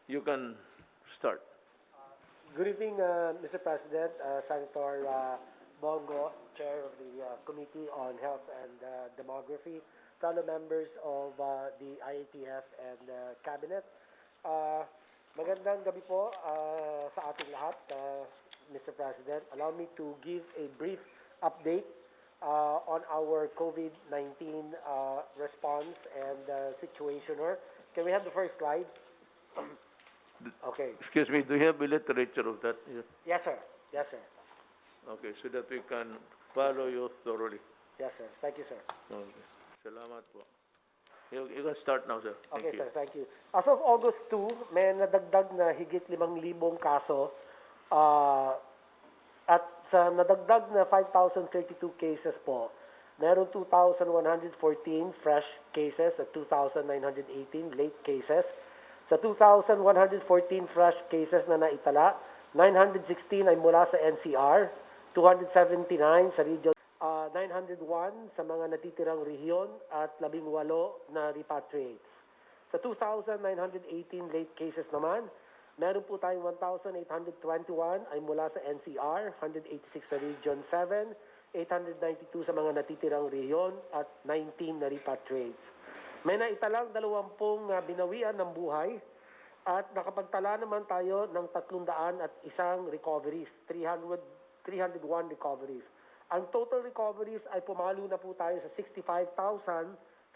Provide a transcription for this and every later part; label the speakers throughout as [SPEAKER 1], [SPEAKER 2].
[SPEAKER 1] You can start.
[SPEAKER 2] Good evening, Mr. President, Senator Bongo, Chair of the Committee on Health and Demography, fellow members of the IATF and Cabinet. Magandang gabi po sa ating lahat, Mr. President. Allow me to give a brief update on our COVID-19 response and situation. Can we have the first slide? Okay.
[SPEAKER 1] Excuse me, do you have a literature of that?
[SPEAKER 2] Yes, sir. Yes, sir.
[SPEAKER 1] Okay, so that we can follow you thoroughly.
[SPEAKER 2] Yes, sir. Thank you, sir.
[SPEAKER 1] Okay. Salamat po. You can start now, sir.
[SPEAKER 2] Okay, sir. Thank you. As of August 2, may nadagdag na higit 5,000 kaso at sa nadagdag na 5,032 cases po, meron 2,114 fresh cases at 2,918 late cases. Sa 2,114 fresh cases na naitala, 916 ay mula sa NCR, 279 sa region, 901 sa mga natitirang rehiyon at 18 na repatriates. Sa 2,918 late cases naman, meron po tayong 1,821 ay mula sa NCR, 186 sa Region 7, 892 sa mga natitirang rehiyon at 19 na repatriates. May naitalang 20 binawian ng buhay at nakapagtala naman tayo ng 301 recoveries, 301 recoveries. Ang total recoveries ay pumalo na po tayo sa 65,557.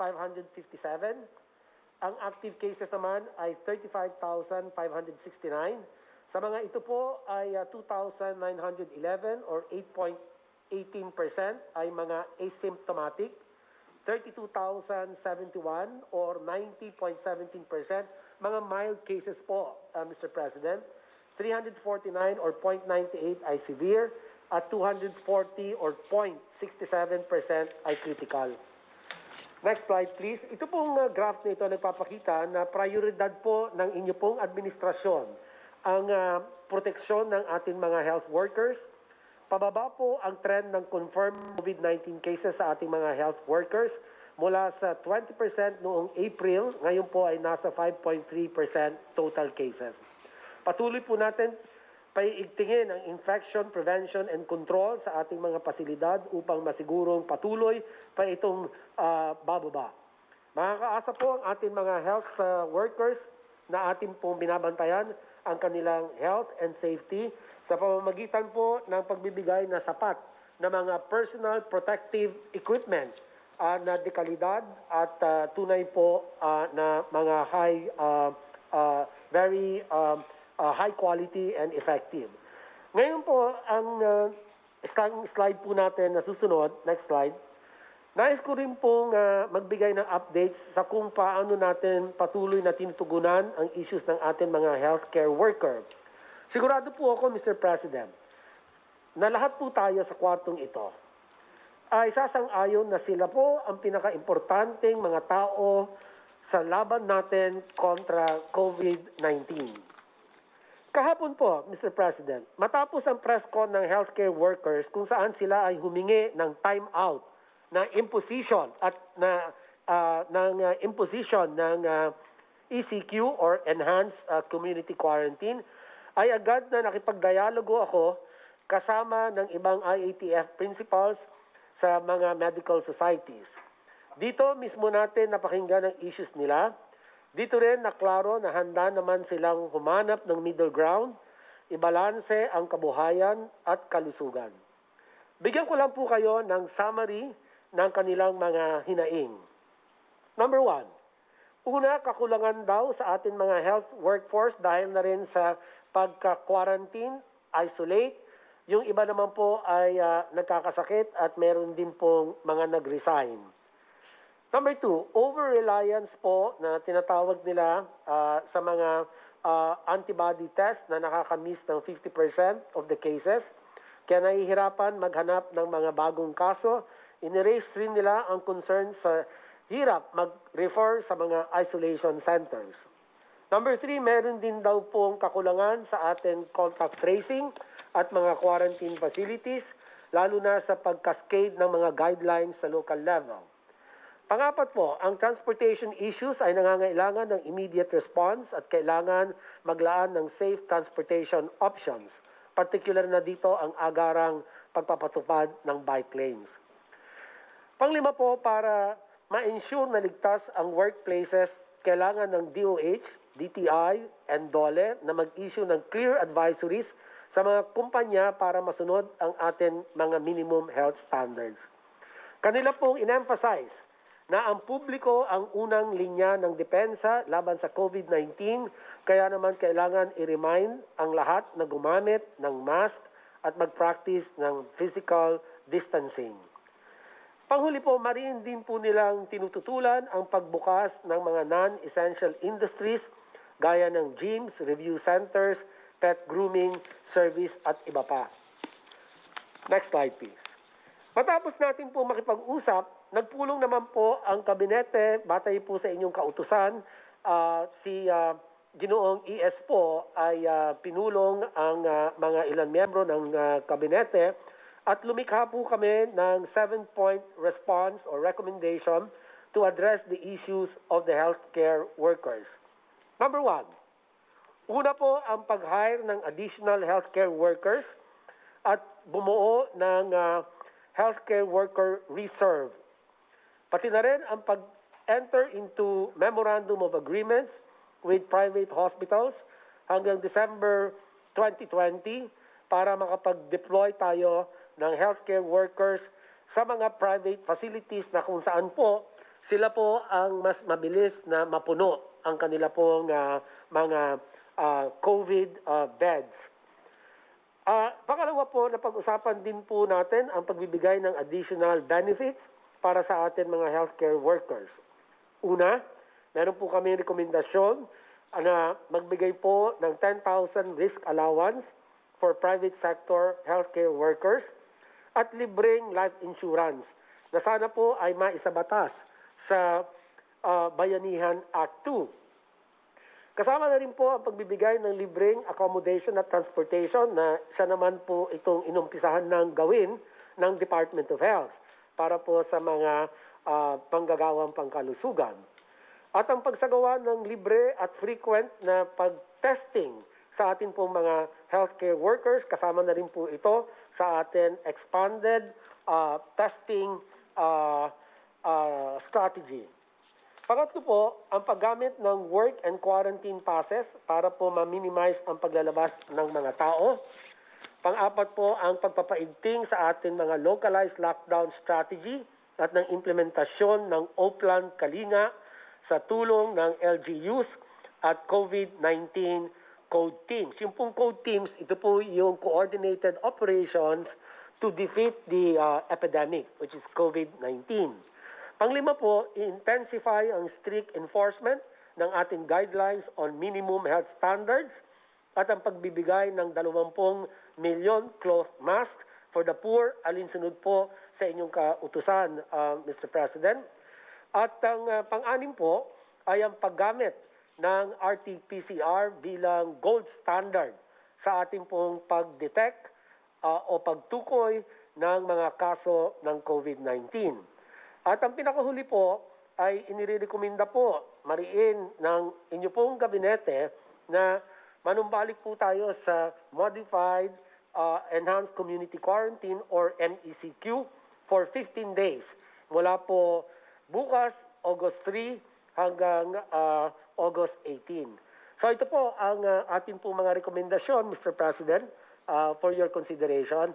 [SPEAKER 2] Ang active cases naman ay 35,569. Sa mga ito po ay 2,911 or 8.18% ay mga asymptomatic. 32,071 or 90.17% mga mild cases po, Mr. President. 349 or 0.98 ay severe at 240 or 0.67% ay critical. Next slide please. Ito pong graph na ito nagpapakita na prioridad po ng inyo pong administrasyon ang proteksyon ng ating mga health workers. Pababa po ang trend ng confirmed COVID-19 cases sa ating mga health workers mula sa 20% noong April, ngayon po ay nasa 5.3% total cases. Patuloy po natin paiigtingin ang infection prevention and control sa ating mga pasilidad upang masigurong patuloy pa itong bababa. Makakaasa po ang ating mga health workers na ating pong binabantayan ang kanilang health and safety sa pamamagitan po ng pagbibigay na sapat na mga personal protective equipment na dekalidad at tunay po na mga very high quality and effective. Ngayon po, ang slide po natin na susunod, next slide, nais ko rin pong magbigay ng updates sa kung paano natin patuloy na tinutugunan ang issues ng ating mga healthcare worker. Sigurado po ako, Mr. President, na lahat po tayo sa kwartong ito ay sasang-ayon na sila po ang pinaka-importanteng mga tao sa laban natin kontra COVID-19. Kahapon po, Mr. President, matapos ang press con ng healthcare workers kung saan sila ay humingi ng time out, ng imposition at imposition ng ECQ or Enhanced Community Quarantine, ay agad na nakipagdialogo ako kasama ng ibang IATF principals sa mga medical societies. Dito mismo natin napakinggan ang issues nila. Dito rin naklaro na handa naman silang humanap ng middle ground, ibalanse ang kabuhayan at kalusugan. Bigyan ko lang po kayo ng summary ng kanilang mga hinaing. Number 1, una, kakulangan daw sa ating mga health workforce dahil na rin sa pagka-quarantine, isolate. Yung iba naman po ay nagkakasakit at meron din pong mga nag-resign. Number 2, over-reliance po na tinatawag nila sa mga antibody test na nakakamiss ng 50% of the cases. Kaya nahihirapan maghanap ng mga bagong kaso. In-erase rin nila ang concern sa hirap mag-refer sa mga isolation centers. Number 3, meron din daw pong kakulangan sa ating contact tracing at mga quarantine facilities, lalo na sa pag-cascade ng mga guidelines sa local level. Pangapat po, ang transportation issues ay nangangailangan ng immediate response at kailangan maglaan ng safe transportation options. Particular na dito ang agarang pagpapatupad ng bike lanes. Panglima po, para ma-ensure na ligtas ang workplaces, kailangan ng DOH, DTI, and DOLE na mag-issue ng clear advisories sa mga kumpanya para masunod ang ating mga minimum health standards. Kanila pong in-emphasize na ang publiko ang unang linya ng depensa laban sa COVID-19, kaya naman kailangan i-remind ang lahat na gumamit ng mask at mag-practice ng physical distancing. Panghuli po, mariin din po nilang tinututulan ang pagbukas ng mga non-essential industries gaya ng gyms, review centers, pet grooming, service at iba pa. Next slide please. Matapos natin po makipag-usap, nagpulong naman po ang kabinete, batay po sa inyong kautusan, si Ginoong ES po ay pinulong ang mga ilang miyembro ng kabinete at lumikha po kami ng 7-point response or recommendation to address the issues of the healthcare workers. Number 1, una po ang pag-hire ng additional healthcare workers at bumuo ng healthcare worker reserve. Pati na rin ang pag-enter into memorandum of agreements with private hospitals hanggang December 2020 para makapag-deploy tayo ng healthcare workers sa mga private facilities na kung saan po sila po ang mas mabilis na mapuno ang kanila pong mga COVID beds. Pangalawa po, napag-usapan din po natin ang pagbibigay ng additional benefits para sa atin mga healthcare workers. Una, meron po kami rekomendasyon na magbigay po ng 10,000 risk allowance for private sector healthcare workers at libreng life insurance na sana po ay maisabatas sa Bayanihan Act 2. Kasama na rin po ang pagbibigay ng libreng accommodation at transportation na siya naman po itong inumpisahan ng gawin ng Department of Health para po sa mga panggagawang pangkalusugan. At ang pagsagawa ng libre at frequent na pag-testing sa atin pong mga healthcare workers, kasama na rin po ito sa atin expanded testing strategy. Pangatlo po, ang paggamit ng work and quarantine passes para po ma-minimize ang paglalabas ng mga tao. Pang-apat po, ang pagpapaigting sa ating mga localized lockdown strategy at ng implementasyon ng Oplan Kalinga sa tulong ng LGUs at COVID-19 code teams. Yung pong code teams, ito po yung coordinated operations to defeat the epidemic, which is COVID-19. Panglima po, intensify ang strict enforcement ng ating guidelines on minimum health standards at ang pagbibigay ng 20 milyon cloth mask for the poor, alinsunod po sa inyong kautusan, Mr. President. At ang pang-anim po ay ang paggamit ng RT-PCR bilang gold standard sa ating pong pag-detect o pagtukoy ng mga kaso ng COVID-19. At ang pinakahuli po ay inirekomenda po mariin ng inyo pong gabinete na manumbalik po tayo sa Modified Enhanced Community Quarantine or MECQ for 15 days. Mula po bukas, August 3 hanggang August 18. So ito po ang ating po mga rekomendasyon, Mr. President, for your consideration.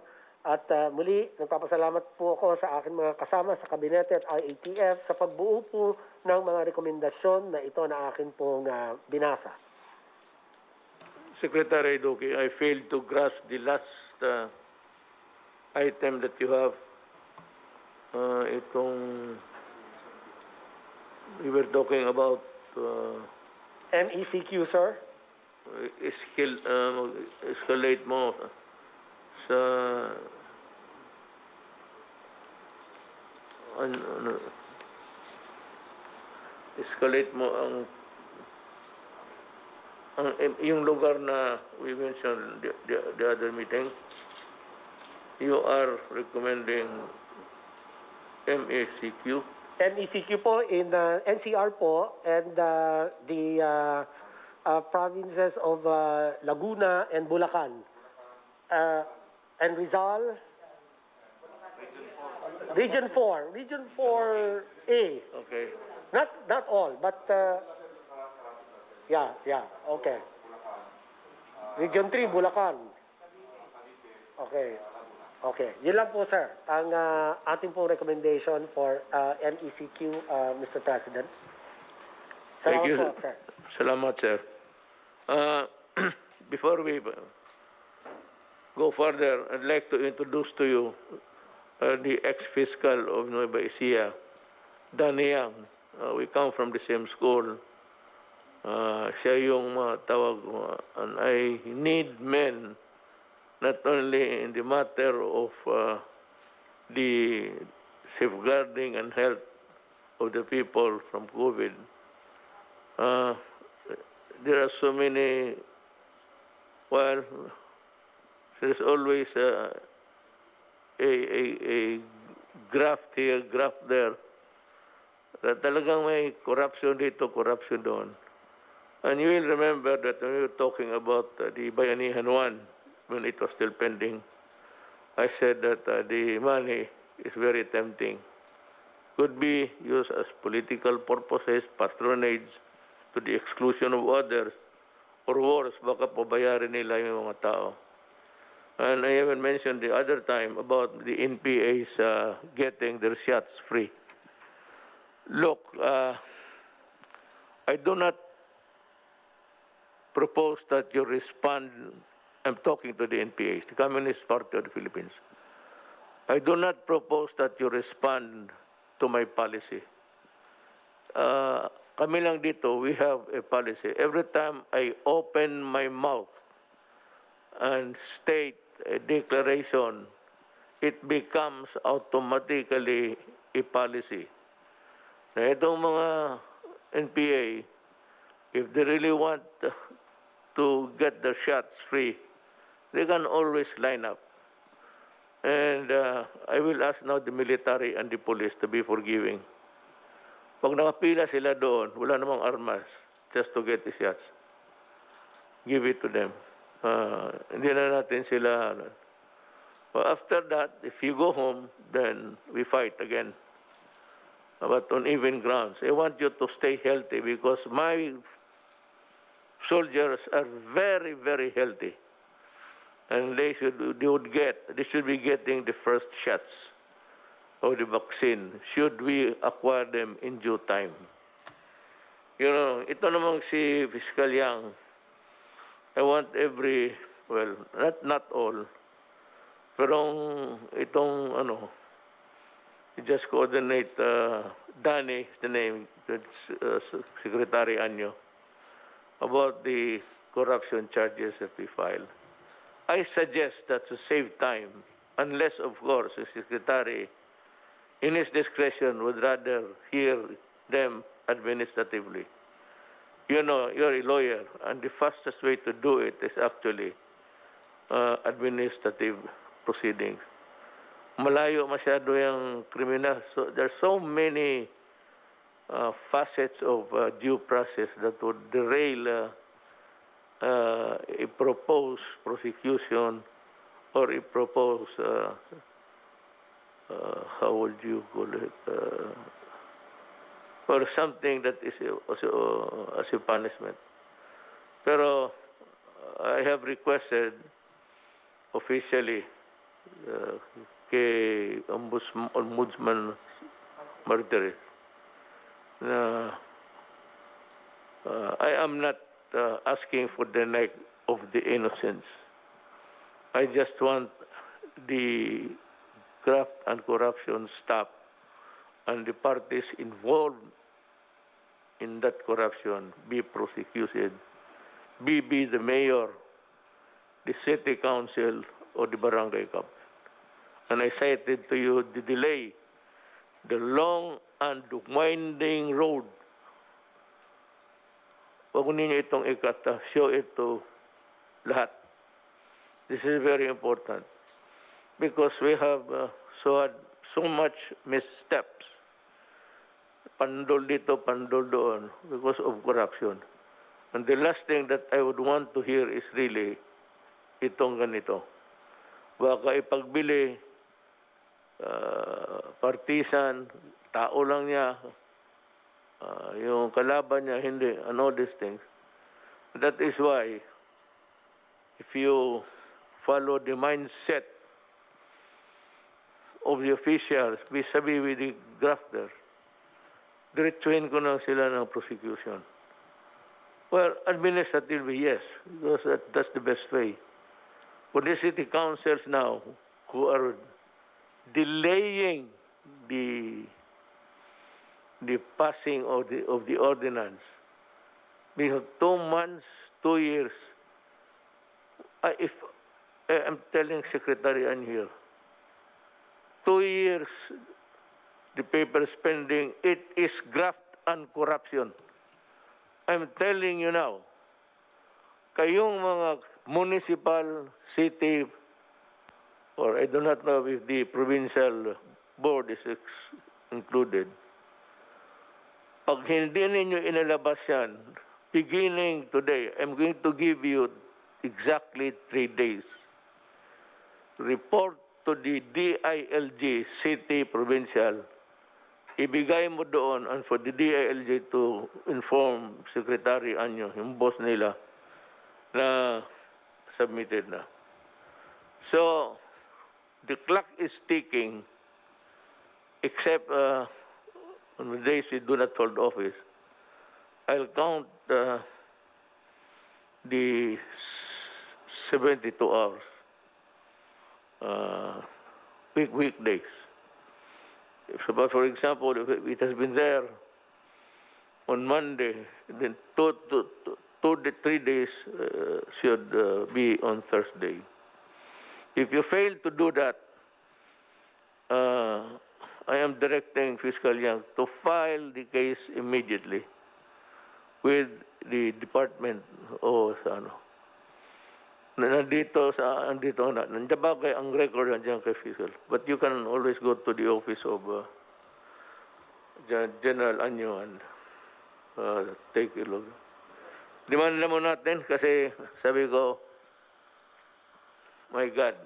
[SPEAKER 2] At muli, nagpapasalamat po ako sa aking mga kasama sa Kabinete at IATF sa pagbuo po ng mga rekomendasyon na ito na akin pong binasa.
[SPEAKER 1] Secretary Duque, I failed to grasp the last item that you have. We were talking about
[SPEAKER 2] MECQ, sir?
[SPEAKER 1] Escalate mo sa escalate mo yung lugar na we mentioned the other meeting. You are recommending MECQ
[SPEAKER 2] MECQ po in NCR po and the provinces of Laguna and Bulacan. And Rizal, Region 4, Region 4A.
[SPEAKER 1] Okay.
[SPEAKER 2] Not all, but yeah, okay. Region 3, Bulacan. Okay. Yun lang po, sir, ang ating po recommendation for MECQ, Mr. President.
[SPEAKER 1] Thank
[SPEAKER 2] Salamat
[SPEAKER 1] you.
[SPEAKER 2] po, sir.
[SPEAKER 1] Salamat, sir. Before we go further, I'd like to introduce to you the ex-fiscal of Nueva Ecija, Danny Yang. We come from the same school. Siya yung tawag mo, and I need men not only in the matter of the safeguarding and health of the people from COVID. There are so many, well, there's always a graft here, graft there. Talagang may corruption dito, corruption doon. And you will remember that when we were talking about the Bayanihan 1, when it was still pending, I said that the money is very tempting. Could be used as political purposes, patronage, to the exclusion of others, or worse, baka pabayarin nila yung mga tao. And I even mentioned the other time about the NPAs getting their shots free. Look, I do not propose that you respond. I'm talking to the NPAs, the Communist Party of the Philippines. I do not propose that you respond to my policy. Kami lang dito, we have a policy. Every time I open my mouth and state a declaration, it becomes automatically a policy. Na itong mga NPA, if they really want to get their shots free, they can always line up. And I will ask now the military and the police to be forgiving. Pag nakapila sila doon, wala namang armas, just to get the shots. Give it to them. Hindi na natin sila. But after that, if you go home, then we fight again. But on even grounds. I want you to stay healthy because my soldiers are very, very healthy. And they should be getting the first shots of the vaccine, should we acquire them in due time. You know, ito namang si Fiscal Yang, I want not all, pero itong, you just coordinate, Danny is the name, Secretary Anyo, about the corruption charges that we file. I suggest that to save time, unless, of course, the Secretary, in his discretion, would rather hear them administratively. You know, you're a lawyer, and the fastest way to do it is actually administrative proceedings. Malayo masyado yung criminal. So there's so many facets of due process that would derail a proposed prosecution or a proposed how would you call it, or something that is as a punishment. Pero I have requested officially kay Ombudsman Martires na I am not asking for the neck of the innocents. I just want the graft and corruption stop, and the parties involved in that corruption be prosecuted, be the mayor, the city council, or the barangay captain. And I cited to you the delay, the long and winding road. Huwag ninyo itong ikata, show it to lahat. This is very important because we have so much missteps. pandol dito, pandol doon because of corruption. And the last thing that I would want to hear is really itong ganito. Baka ipagbili, partisan, tao lang niya, yung kalaban niya, hindi, and all these things. That is why, if you follow the mindset of the officials vis-a-vis with the grafters, diretsuhin ko na sila ng prosecution. Well, administratively, yes, because that's the best way. For the city councils now who are delaying the passing of the ordinance, we have 2 months, 2 years. If I'm telling Secretary Ann here, 2 years, the paper spending, it is graft and corruption. I'm telling you now, kayong mga municipal, city, or I do not know if the provincial board is included, pag hindi ninyo inalabas yan, beginning today, I'm going to give you exactly 3 days. Report to the DILG, city, provincial. Ibigay mo doon and for the DILG to inform Secretary Anyo, yung boss nila, na submitted na. So, the clock is ticking except on the days we do not hold office. I'll count the 72 hours, weekdays. But for example, if it has been there on Monday, then 2 to 3 days should be on Thursday. If you fail to do that, I am directing Fiscal Young to file the case immediately with the department o sa ano. Nandito nandiyan ba kay ang record nandiyan kay Fiscal. But you can always go to the office of General Anyo and take a look. Demand mo natin kasi sabi ko, my God,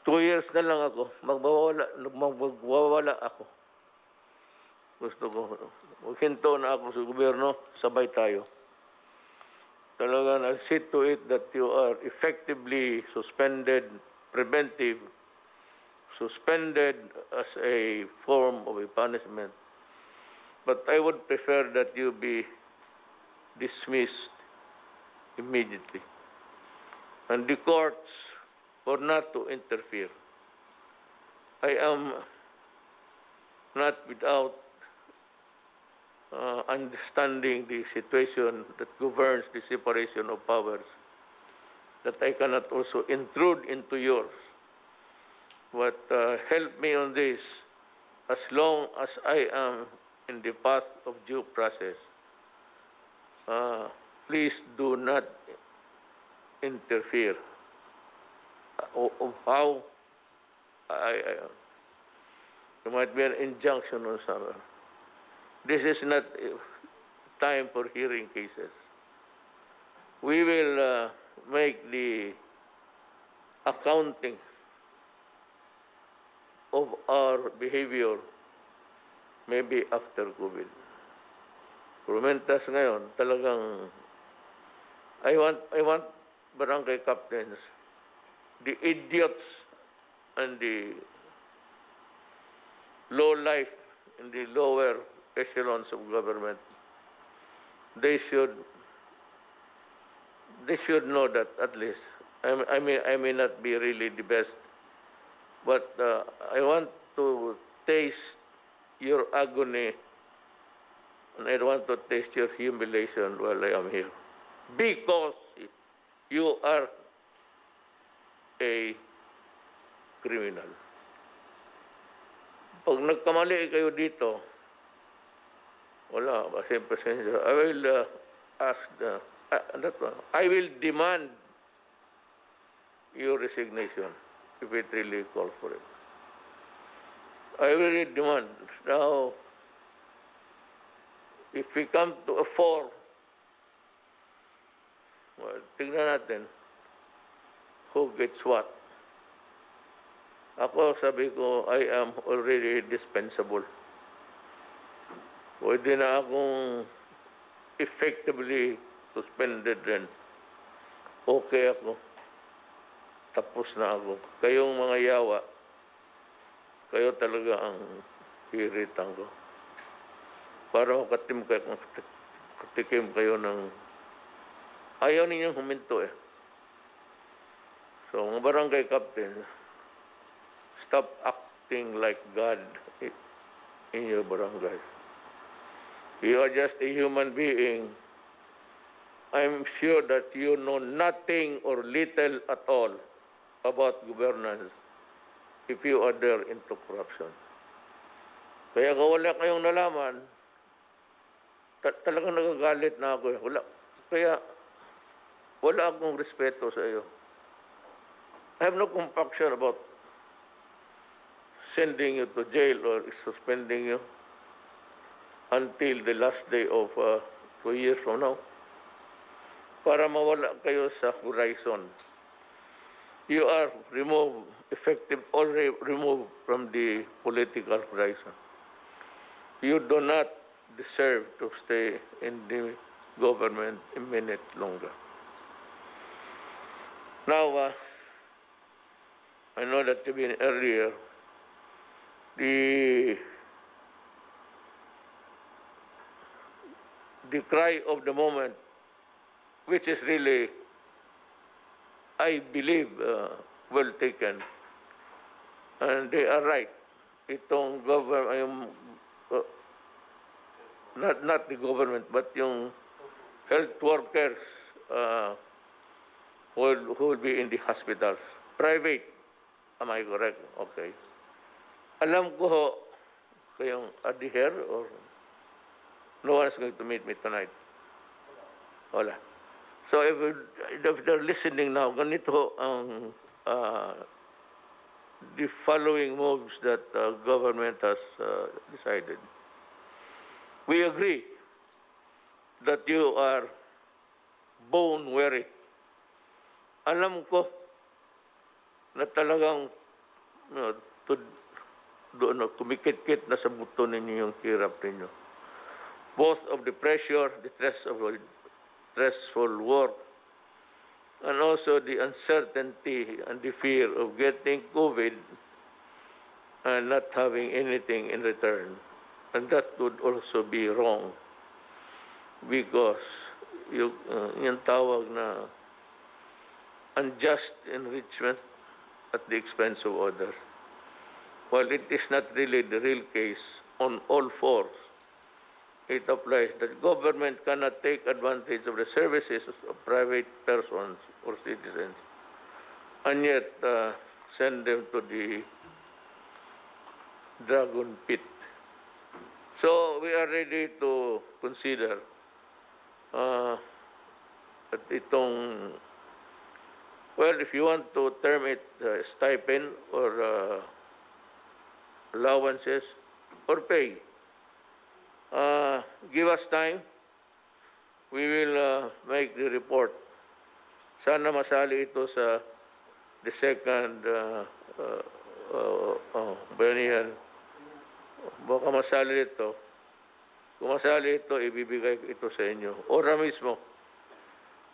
[SPEAKER 1] 2 years na lang ako, magbawala ako. Gusto ko, hinto na ako sa gobyerno, sabay tayo. Talagang I'll see to it that you are effectively suspended, preventive, suspended as a form of a punishment. But I would prefer that you be dismissed immediately. And the courts for not to interfere. I am not without understanding the situation that governs the separation of powers, that I cannot also intrude into yours. But help me on this as long as I am in the path of due process. Please do not interfere. Of how there might be an injunction or something. This is not time for hearing cases. We will make the accounting of our behavior maybe after COVID. Rumentas ngayon, talagang I want barangay captains, the idiots and the low life in the lower echelons of government, they should know that at least. I may not be really the best, but I want to taste your agony and I want to taste your humiliation while I am here. Because you are a criminal. Pag nagkamali kayo dito, wala, pasensya. I will ask I will demand your resignation if it really calls for it. I really demand. Now, if we come to a 4, well, tingnan natin who gets what. Ako, sabi ko, I am already dispensable. Pwede na akong effectively suspended rin. Okay ako. Tapos na ako. Kayong mga yawa, kayo talaga ang hiritan ko. Para katikim kayo ng ayaw ninyong huminto eh. So, mga barangay captain, stop acting like God in your barangay. You are just a human being. I'm sure that you know nothing or little at all about governance if you are there into corruption. Kaya kung wala kayong nalaman, talagang nagagalit na ako. Kaya wala akong respeto sa iyo. I have no compunction about sending you to jail or suspending you until the last day of 2 years from now para mawala kayo sa horizon. You are already removed from the political horizon. You do not deserve to stay in the government a minute longer. Now, I know that you've been earlier, the cry of the moment, which is really, I believe, well taken. And they are right. Itong government, not the government, but yung health workers who will be in the hospitals. Private. Am I correct? Okay. Alam ko ho, kayong adhere or no one is going to meet me tonight? Wala. So if they're listening now, ganito ang the following moves that government has decided. We agree that you are bone weary. Alam ko na talagang kumikit-kit na sa buto ninyo yung kirap ninyo. Both of the pressure, the stressful work, and also the uncertainty and the fear of getting COVID and not having anything in return. And that would also be wrong because yung tawag na unjust enrichment at the expense of others. While it is not really the real case on all fours, it applies that government cannot take advantage of the services of private persons or citizens and yet send them to the dragon pit. So we are ready to consider at itong, well, if you want to term it stipend or allowances or pay, give us time. We will make the report. Sana masali ito sa the second bayanihan. Baka masali ito. Kung masali ito, ibibigay ito sa inyo. Ora mismo.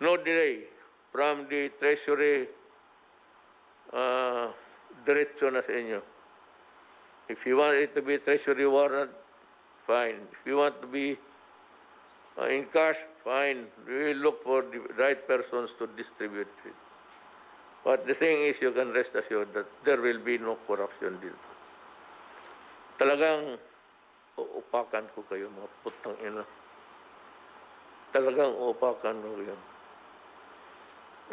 [SPEAKER 1] No delay. From the Treasury, diretso na sa inyo. If you want it to be Treasury warrant, fine. If you want to be in cash, fine. We will look for the right persons to distribute it. But the thing is, you can rest assured that there will be no corruption dito. Talagang uupakan ko kayo, mga putang ina. Talagang uupakan ko kayo.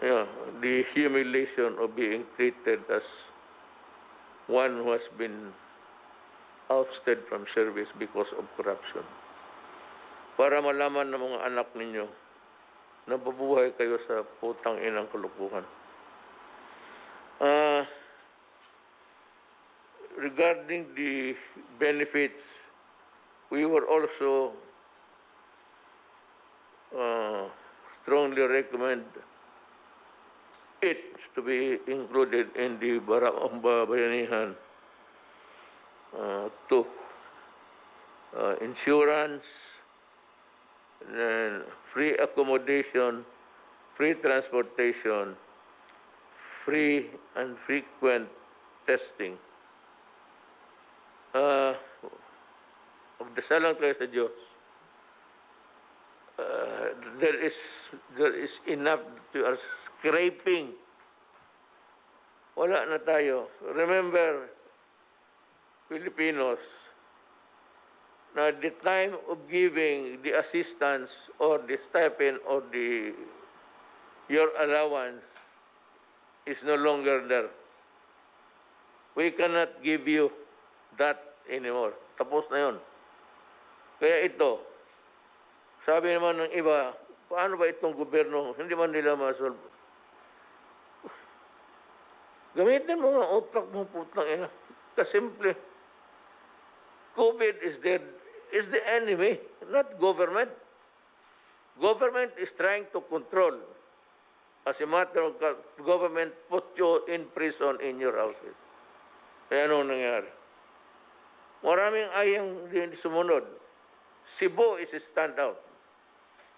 [SPEAKER 1] Yeah, the humiliation of being treated as one who has been ousted from service because of corruption. Para malaman ng mga anak ninyo na babuhay kayo sa putang inang kalukuhan. regarding the benefits, we were also strongly recommend it to be included in the bayanihan to insurance, and free accommodation, free transportation, free and frequent testing. Magdasal lang tayo sa Diyos. There is enough to are scraping. Wala na tayo. Remember, Filipinos, na the time of giving the assistance or the stipend or your allowance is no longer there. We cannot give you that anymore. Tapos na yun. Kaya ito, sabi naman ng iba, paano ba itong gobyerno, hindi man nila masolve? Gamitin mo nga utak mo, putang ina. Kasimple. COVID is the enemy, not government. Government is trying to control. As a matter of government, put you in prison in your houses. Kaya anong nangyari? Maraming ayang din sumunod. Cebu is a standout.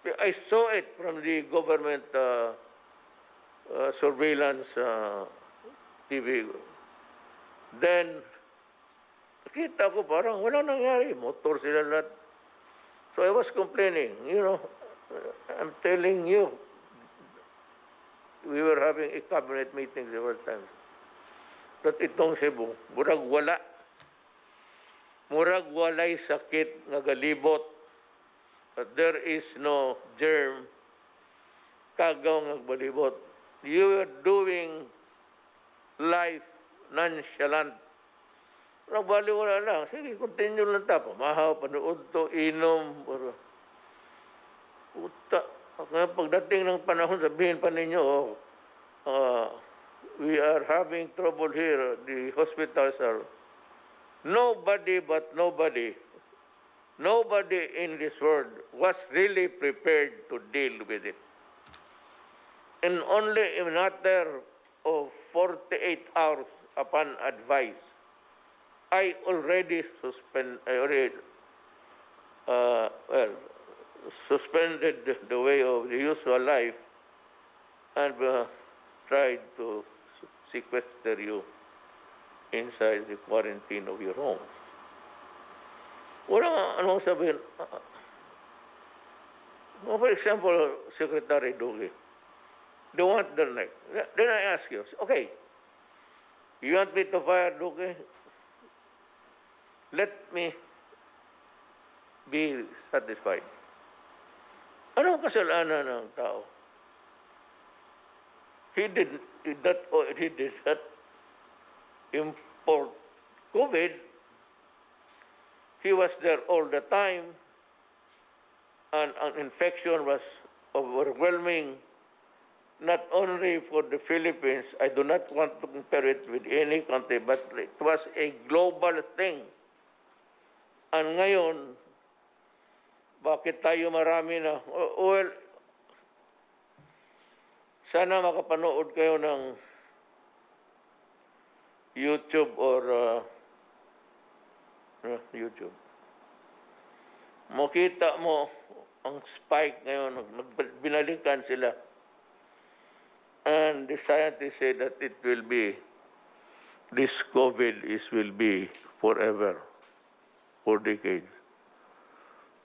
[SPEAKER 1] I saw it from the government surveillance TV. Then, nakita ko parang wala nangyari. Motor sila lahat. So I was complaining, I'm telling you, we were having a cabinet meeting several times. That itong Cebu, murag wala. Murag walay sakit nga galibot. But there is no germ. Kagaw nga balibot. You are doing life nonchalant. Nagbaliwala lang. Sige, continue lang tapo. Mahaw, panood to, inom. Puta. Pagdating ng panahon, sabihin pa ninyo, we are having trouble here. The hospitals are... Nobody but nobody in this world was really prepared to deal with it. In only a matter of 48 hours upon advice, I already suspended the way of the usual life and tried to sequester you inside the quarantine of your homes. Wala anong sabihin. For example, Secretary Duque, they want their neck. Then I ask you, okay, you want me to fire Duque? Let me be satisfied. Anong kasalanan ng tao? He did not import COVID. He was there all the time, and an infection was overwhelming, not only for the Philippines. I do not want to compare it with any country, but it was a global thing. And ngayon, bakit tayo marami na? Well, sana makapanood kayo ng YouTube or YouTube. Makita mo ang spike ngayon, binalikan sila. And the scientists say that it will be, this COVID will be forever, for decades.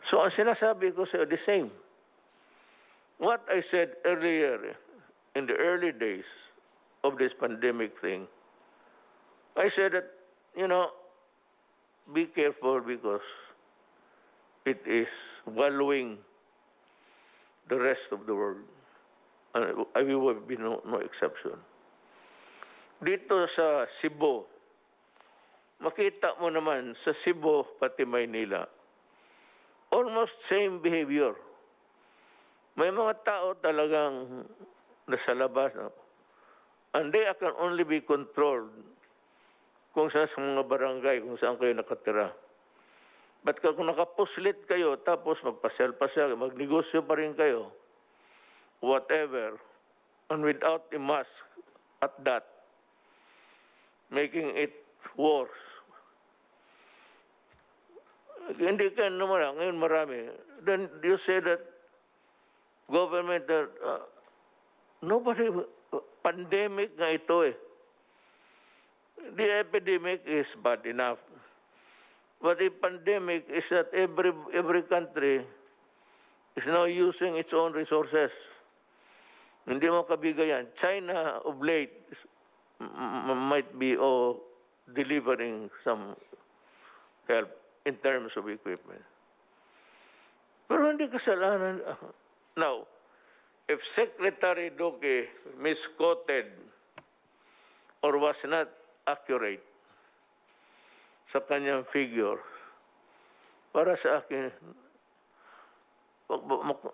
[SPEAKER 1] So ang sinasabi ko sa the same. What I said earlier, in the early days of this pandemic thing, I said that, be careful because it is swallowing the rest of the world. And we will be no exception. Dito sa Cebu, makita mo naman sa Cebu pati Maynila, almost same behavior. May mga tao talagang nasa labas. And they can only be controlled kung saan sa mga barangay, kung saan kayo nakatira. But kung nakapuslit kayo, tapos magpasyal-pasyal, magnegosyo pa rin kayo, whatever, and without a mask at that, making it worse. Hindi ka naman, ngayon marami. Then you say that government, nobody, pandemic nga ito eh. The epidemic is bad enough. But the pandemic is that every country is now using its own resources. Hindi mo kabigayan. China of late might be delivering some help in terms of equipment. Pero hindi kasalanan. Now, if Secretary Duque misquoted or was not accurate sa kanyang figure, para sa akin,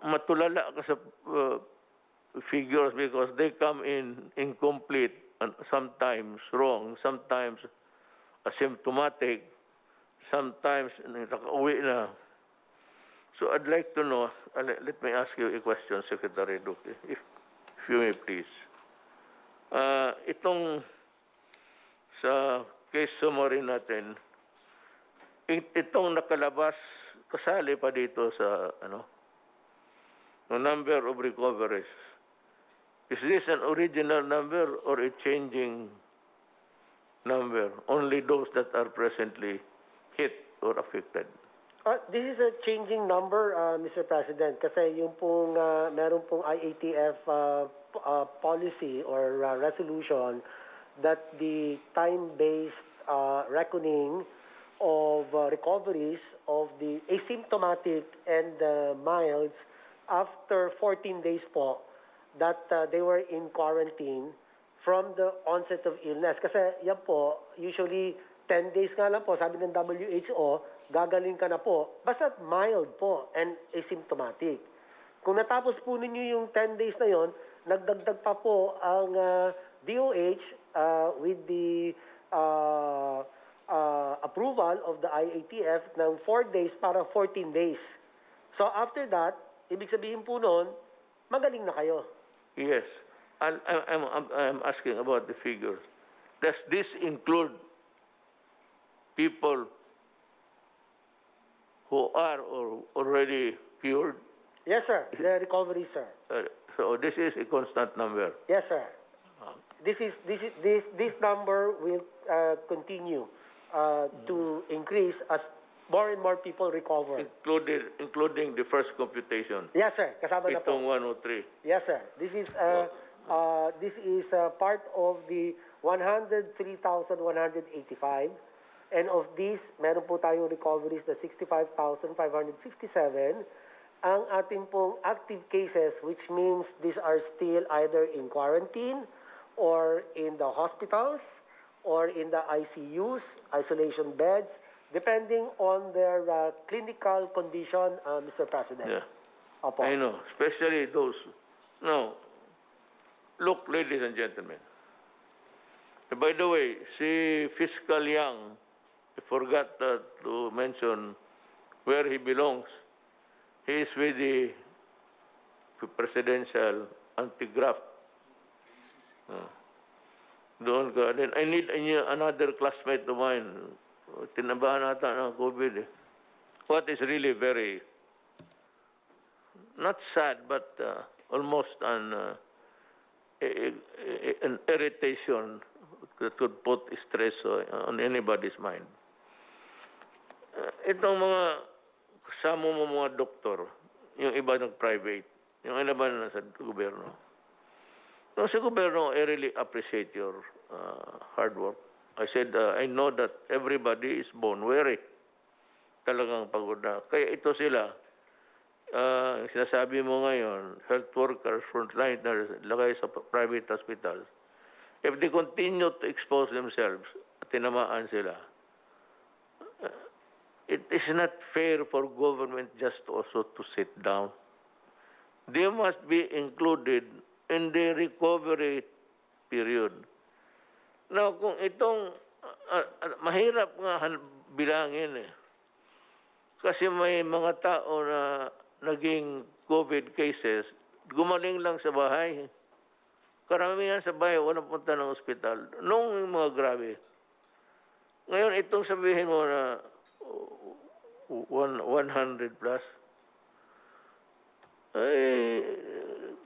[SPEAKER 1] matulala ka sa figures because they come in incomplete and sometimes wrong, sometimes asymptomatic, sometimes nakauwi na. So I'd like to know, let me ask you a question, Secretary Duque, if you may please. Itong sa case summary natin, itong nakalabas, kasali pa dito sa no number of recoveries. Is this an original number or a changing number? Only those that are presently hit or affected.
[SPEAKER 2] This is a changing number, Mr. President, kasi yung pong meron pong IATF policy or resolution that the time-based reckoning of recoveries of the asymptomatic and milds after 14 days po that they were in quarantine from the onset of illness. Kasi yan po, usually 10 days nga lang po, sabi ng WHO, gagaling ka na po. Basta mild po and asymptomatic. Kung natapos po ninyo yung 10 days na yon, nagdagdag pa po ang DOH with the approval of the IATF ng 4 days para 14 days. So after that, ibig sabihin po noon, magaling na kayo.
[SPEAKER 1] Yes. I'm asking about the figures. Does this include people who are already cured?
[SPEAKER 2] Yes, sir. The recovery, sir.
[SPEAKER 1] So this is a constant number.
[SPEAKER 2] Yes, sir. This number will continue to increase as more and more people recover.
[SPEAKER 1] Including the first computation.
[SPEAKER 2] Yes, sir. Kasama na po.
[SPEAKER 1] Itong 103.
[SPEAKER 2] Yes, sir. This is part of the 103,185. And of these, meron po tayong recoveries na 65,557. Ang ating pong active cases, which means these are still either in quarantine or in the hospitals or in the ICUs, isolation beds, depending on their clinical condition, Mr. President.
[SPEAKER 1] Yeah.
[SPEAKER 2] Opo.
[SPEAKER 1] I know, especially those. Now, look, ladies and gentlemen. By the way, si Fiscal Yang, I forgot to mention where he belongs. He is with the presidential anti-graft. Doon ka. Then I need another classmate of mine. Tinabahan nata ng COVID. What is really very, not sad, but almost an irritation that could put stress on anybody's mind. Itong mga kasama mo mga doktor, yung iba nag-private, yung iba na sa gobyerno. No, sa gobyerno, I really appreciate your hard work. I said, I know that everybody is born weary. Talagang pagod na. Kaya ito sila, sinasabi mo ngayon, health workers, frontliners, lagay sa private hospitals. If they continue to expose themselves, tinamaan sila, it is not fair for government just also to sit down. They must be included in the recovery period. Now, kung itong mahirap nga bilangin eh. Kasi may mga tao na naging COVID cases, gumaling lang sa bahay. Karamihan sa bahay, walang punta ng ospital. Nung mga grabe. Ngayon, itong sabihin mo na 100 plus, ay,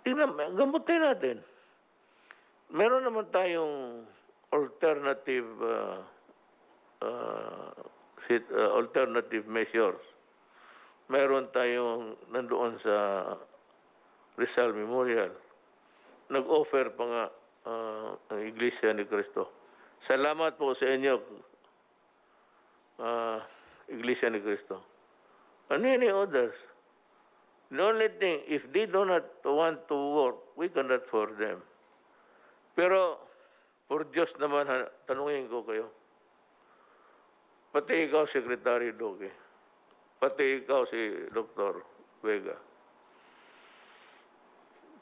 [SPEAKER 1] tingnan, gamutin natin. Meron naman tayong alternative alternative measures. Meron tayong nandoon sa Rizal Memorial. Nag-offer pa nga ang Iglesia ni Cristo. Salamat po sa inyo, Iglesia ni Cristo. And many others. The only thing, if they do not want to work, we cannot force them. Pero, for Diyos naman, tanungin ko kayo. Pati ikaw, Secretary Doge. Pati ikaw, si Dr. Vega.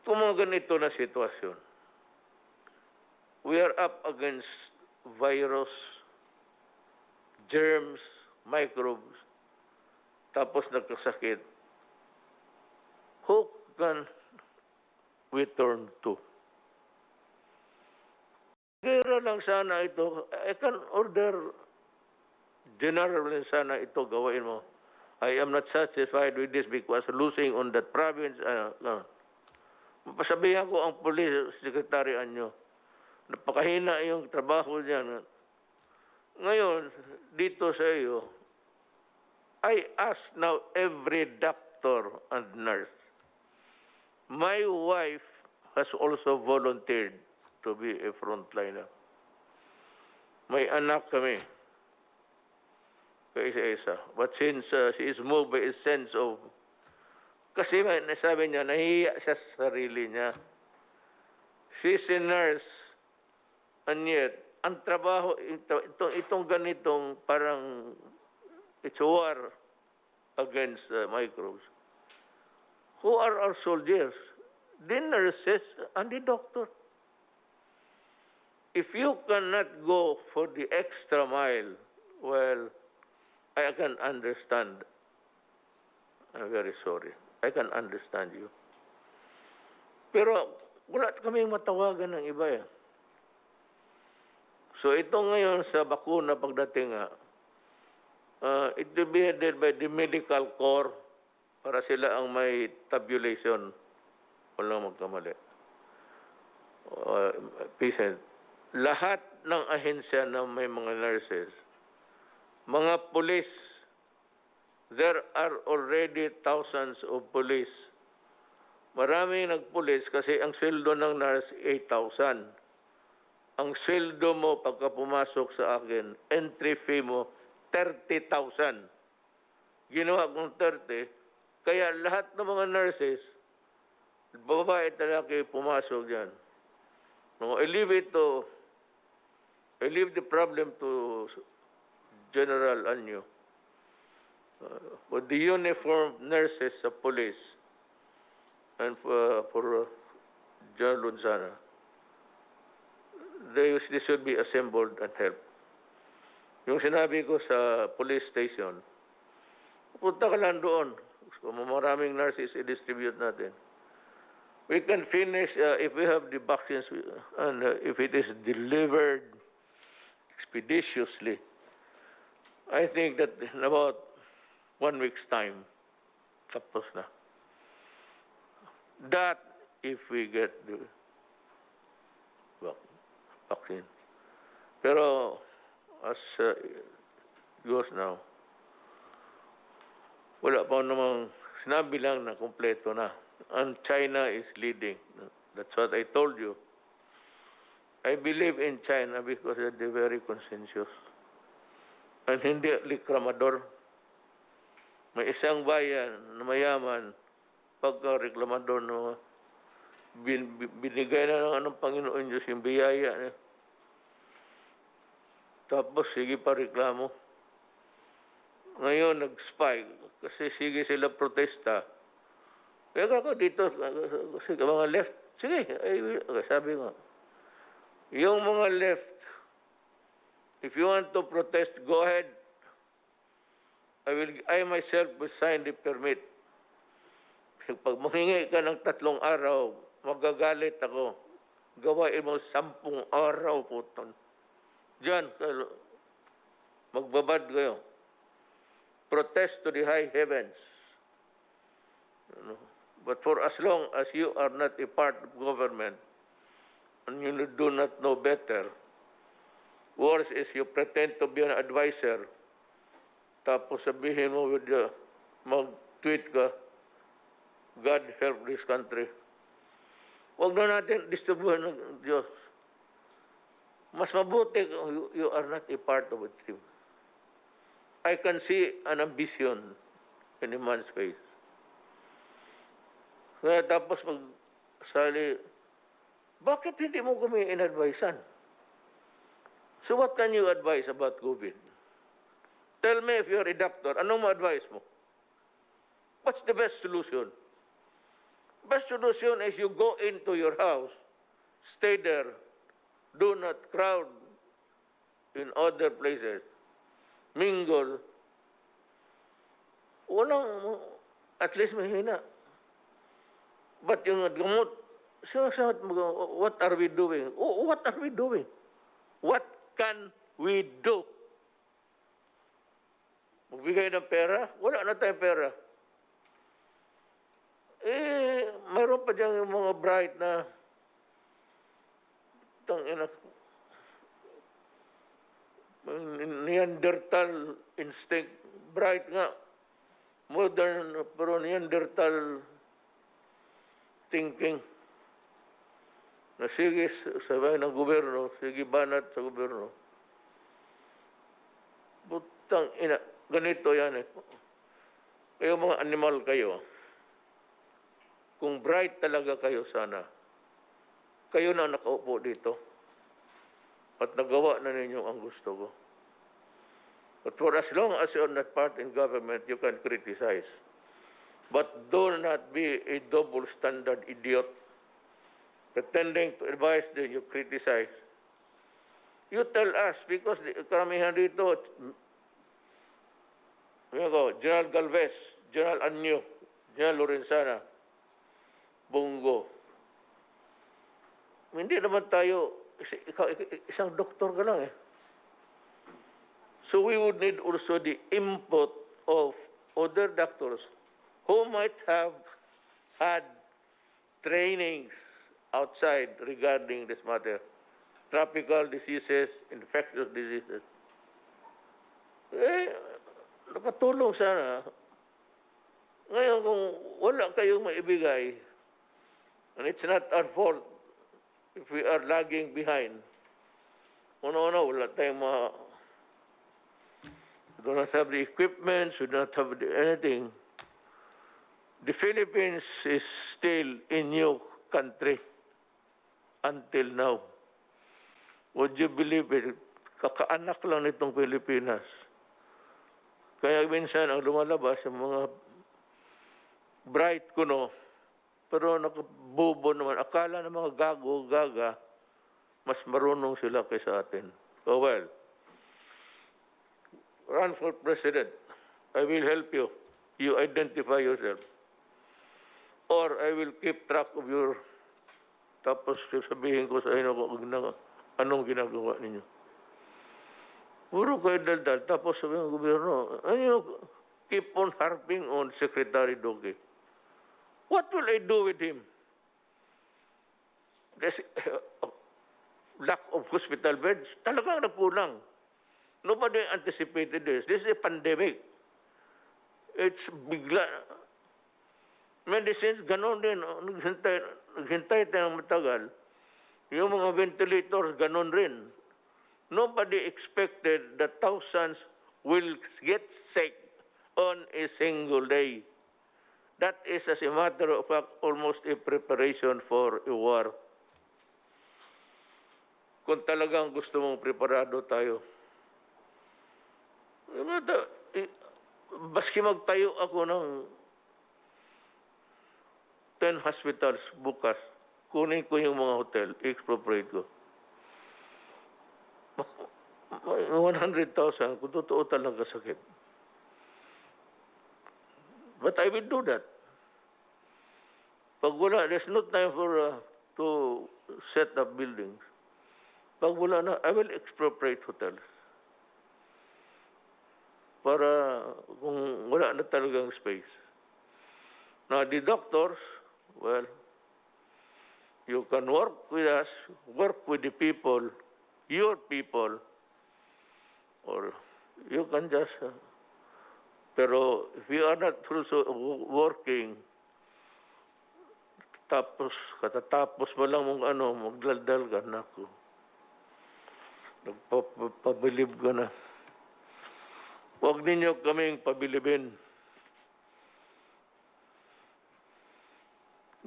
[SPEAKER 1] Kung mga ganito na sitwasyon, we are up against virus, germs, microbes, tapos nagkasakit. Who can we turn to? Kaya lang sana ito, I can order general sana ito gawain mo. I am not satisfied with this because losing on that province. Pasabihan ko ang police secretary nyo. Napakahina yung trabaho niyan. Ngayon, dito sa iyo, I ask now every doctor and nurse. My wife has also volunteered to be a frontliner. May anak kami. Kaisa-isa. But since she is moved by a sense of... Kasi nasabi niya, nahihiya siya sa sarili niya. She's a nurse. And yet, ang trabaho, itong ganitong parang it's war against microbes. Who are our soldiers? The nurses and the doctor. If you cannot go for the extra mile, well, I can understand. I'm very sorry. I can understand you. Pero wala kaming matawagan ng iba eh. So ito ngayon sa bakuna pagdating it will be headed by the medical corps para sila ang may tabulation. Walang magkamali. Patient. Lahat ng ahensya na may mga nurses, mga police, there are already thousands of police. Maraming nagpulis kasi ang sweldo ng nurse 8,000. Ang sweldo mo pagka pumasok sa akin, entry fee mo 30,000. Ginawa kong 30, kaya lahat ng mga nurses, babae at lalaki pumasok dyan. No, I leave the problem to General Anyo. For the uniformed nurses sa police and for General Lunzana, they should be assembled and help. Yung sinabi ko sa police station, punta ka lang doon. So, maraming nurses i-distribute natin. We can finish if we have the vaccines and if it is delivered expeditiously. I think that in about 1 week's time, tapos na. That if we get the vaccine. Pero as it goes now, wala pa namang sinabi lang na kompleto na. And China is leading. That's what I told you. I believe in China because they're very conscientious. And hindi reklamador. May isang bayan na mayaman, pagka-reklamador na binigay na ng anong Panginoon Diyos yung biyaya niya. Tapos sige pa reklamo. Ngayon nag-spike kasi sige sila protesta. Kaya ako dito, kasi mga left, sige, sabi nga, yung mga left, If you want to protest, go ahead. I myself will sign the permit. Pag mahingi ka ng 3 araw, magagalit ako. Gawain mo 10 araw po. Diyan, magbabad kayo. Protest to the high heavens. But for as long as you are not a part of government and you do not know better, worse is you pretend to be an advisor, tapos sabihin mo mag-tweet ka, God help this country. Huwag na natin distribuhan ng Diyos. Mas mabuti kung you are not a part of it. I can see an ambition in a man's face. Kaya tapos magsali, bakit hindi mo kami in-advisean? So what can you advise about COVID? Tell me if you're a doctor, anong ma-advise mo? What's the best solution? Best solution is you go into your house, stay there, do not crowd in other places, mingle. At least mahina. But yung gamot, what are we doing? Oh, what are we doing? What can we do? Magbigay ng pera? Wala na tayong pera. Mayroon pa dyan yung mga bright na Neanderthal instinct. Bright nga. Modern, pero Neanderthal thinking. Na sige, sabi ng gobyerno, sige banat sa gobyerno. Butang ina, ganito yan eh. Kayo mga animal kayo, kung bright talaga kayo sana, kayo na nakaupo dito at nagawa na ninyo ang gusto ko. But for as long as you're not part in government, you can criticize. But do not be a double standard idiot. Pretending to advise, then you criticize. You tell us, because karamihan dito, General Galvez, General Anyo, General Lorenzana, Bongo. Hindi naman tayo, isang doktor ka lang eh. So we would need also the input of other doctors who might have had trainings outside regarding this matter. Tropical diseases, infectious diseases. Nakatulong sana. Ngayon kung wala kayong maibigay, and it's not our fault if we are lagging behind. Una-una, wala tayong we do not have the equipment, we do not have anything. The Philippines is still a new country until now. Would you believe it? Kakaanak lang nitong Pilipinas. Kaya minsan ang lumalabas yung mga bright kuno, pero nakabubo naman. Akala ng mga gago-gaga, mas marunong sila kaysa atin. Oh well, run for president. I will help you. You identify yourself. Or I will keep track of your... Tapos sabihin ko sa inyo kung anong ginagawa ninyo. Puro kayo daldal. Tapos sabihin ng gobyerno, keep on harping on Secretary Duque. What will I do with him? There's lack of hospital beds. Talagang nagkulang. Nobody anticipated this. This is a pandemic. It's bigla. Medicines, ganon din. Naghintay tayo ng matagal. Yung mga ventilators, ganon rin. Nobody expected that thousands will get sick on a single day. That is, as a matter of fact, almost a preparation for a war. Kung talagang gusto mong preparado tayo. Baski magtayo ako ng 10 hospitals bukas, kunin ko yung mga hotel, expropriate ko. 100,000 kung totoo talaga sakit. But I will do that. Pag wala, there's no time for to set up buildings. Pag wala na, I will expropriate hotels. Para kung wala na talagang space. Now, the doctors, well, you can work with us, work with the people, your people, or you can just... pero if you are not also working, tapos, katatapos mo lang mong magdaldal ka, naku. Nagpabilib ka na. Huwag ninyo kaming pabilibin.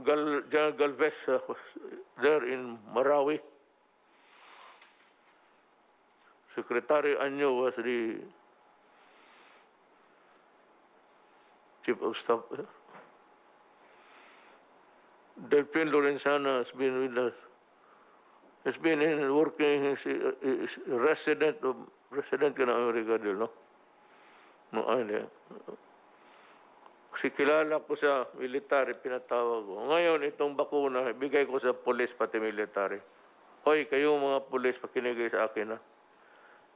[SPEAKER 1] General Galvez was there in Marawi. Secretary Anyo was the Chief of Staff. Delphine Lorenzana has been with us. Has been working, is resident ka ng Amerika din, no? No, kasi kilala ko sa military, pinatawag ko. Ngayon, itong bakuna, bigay ko sa police pati military. Hoy, kayo mga police, pakinigay sa akin, ha?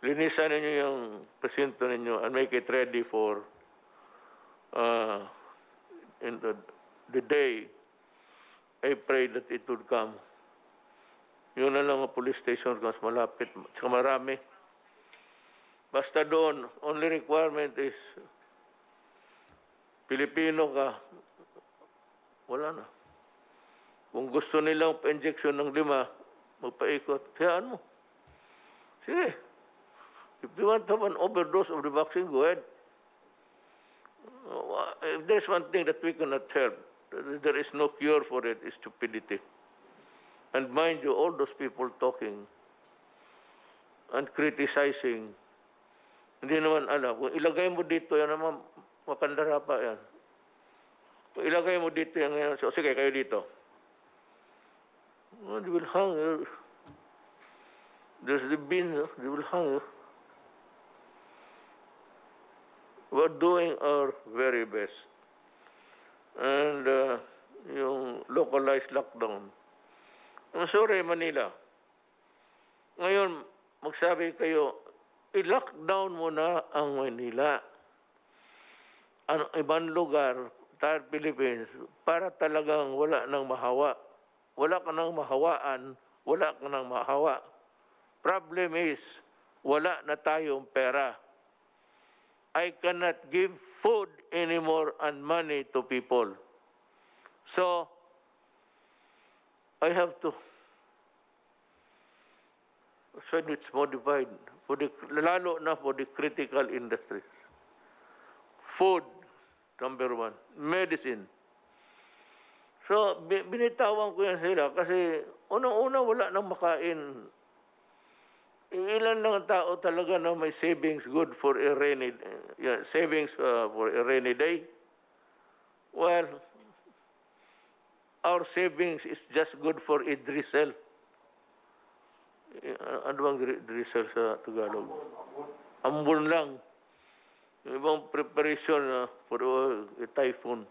[SPEAKER 1] Linisan ninyo yung presinto ninyo and make it ready for in the day I pray that it would come. Yun na lang ang police station mas malapit, saka marami. Basta doon, only requirement is Pilipino ka, wala na. Kung gusto nilang pa-injection ng 5, magpaikot, hayaan mo. Sige. If you want to have an overdose of the vaccine, go ahead. If there's one thing that we cannot help, there is no cure for it, is stupidity. And mind you, all those people talking and criticizing, hindi naman alam. Kung ilagay mo dito, yan naman, makandara pa yan. Kung ilagay mo dito, yan ngayon, so, sige, kayo dito. Oh, they will hang you. There's the bin, they will hang you. We're doing our very best. And yung localized lockdown. I'm sorry, Manila. Ngayon, magsabi kayo, i-lockdown mo na ang Manila. Ang ibang lugar, entire Philippines, para talagang wala nang mahawa. Wala ka nang mahawaan, wala ka nang mahawa. Problem is, wala na tayong pera. I cannot give food anymore and money to people. So, I have to so it's modified for the, lalo na for the critical industries. Food, number 1. Medicine. So, binitawan ko yan sila kasi unang-una wala nang makain. Ilan lang ang tao talaga na may savings good for a rainy savings for a rainy day. Well, our savings is just good for a drizzle. Ano bang drizzle sa Tagalog? Ambon lang. Yung ibang preparation for a typhoon.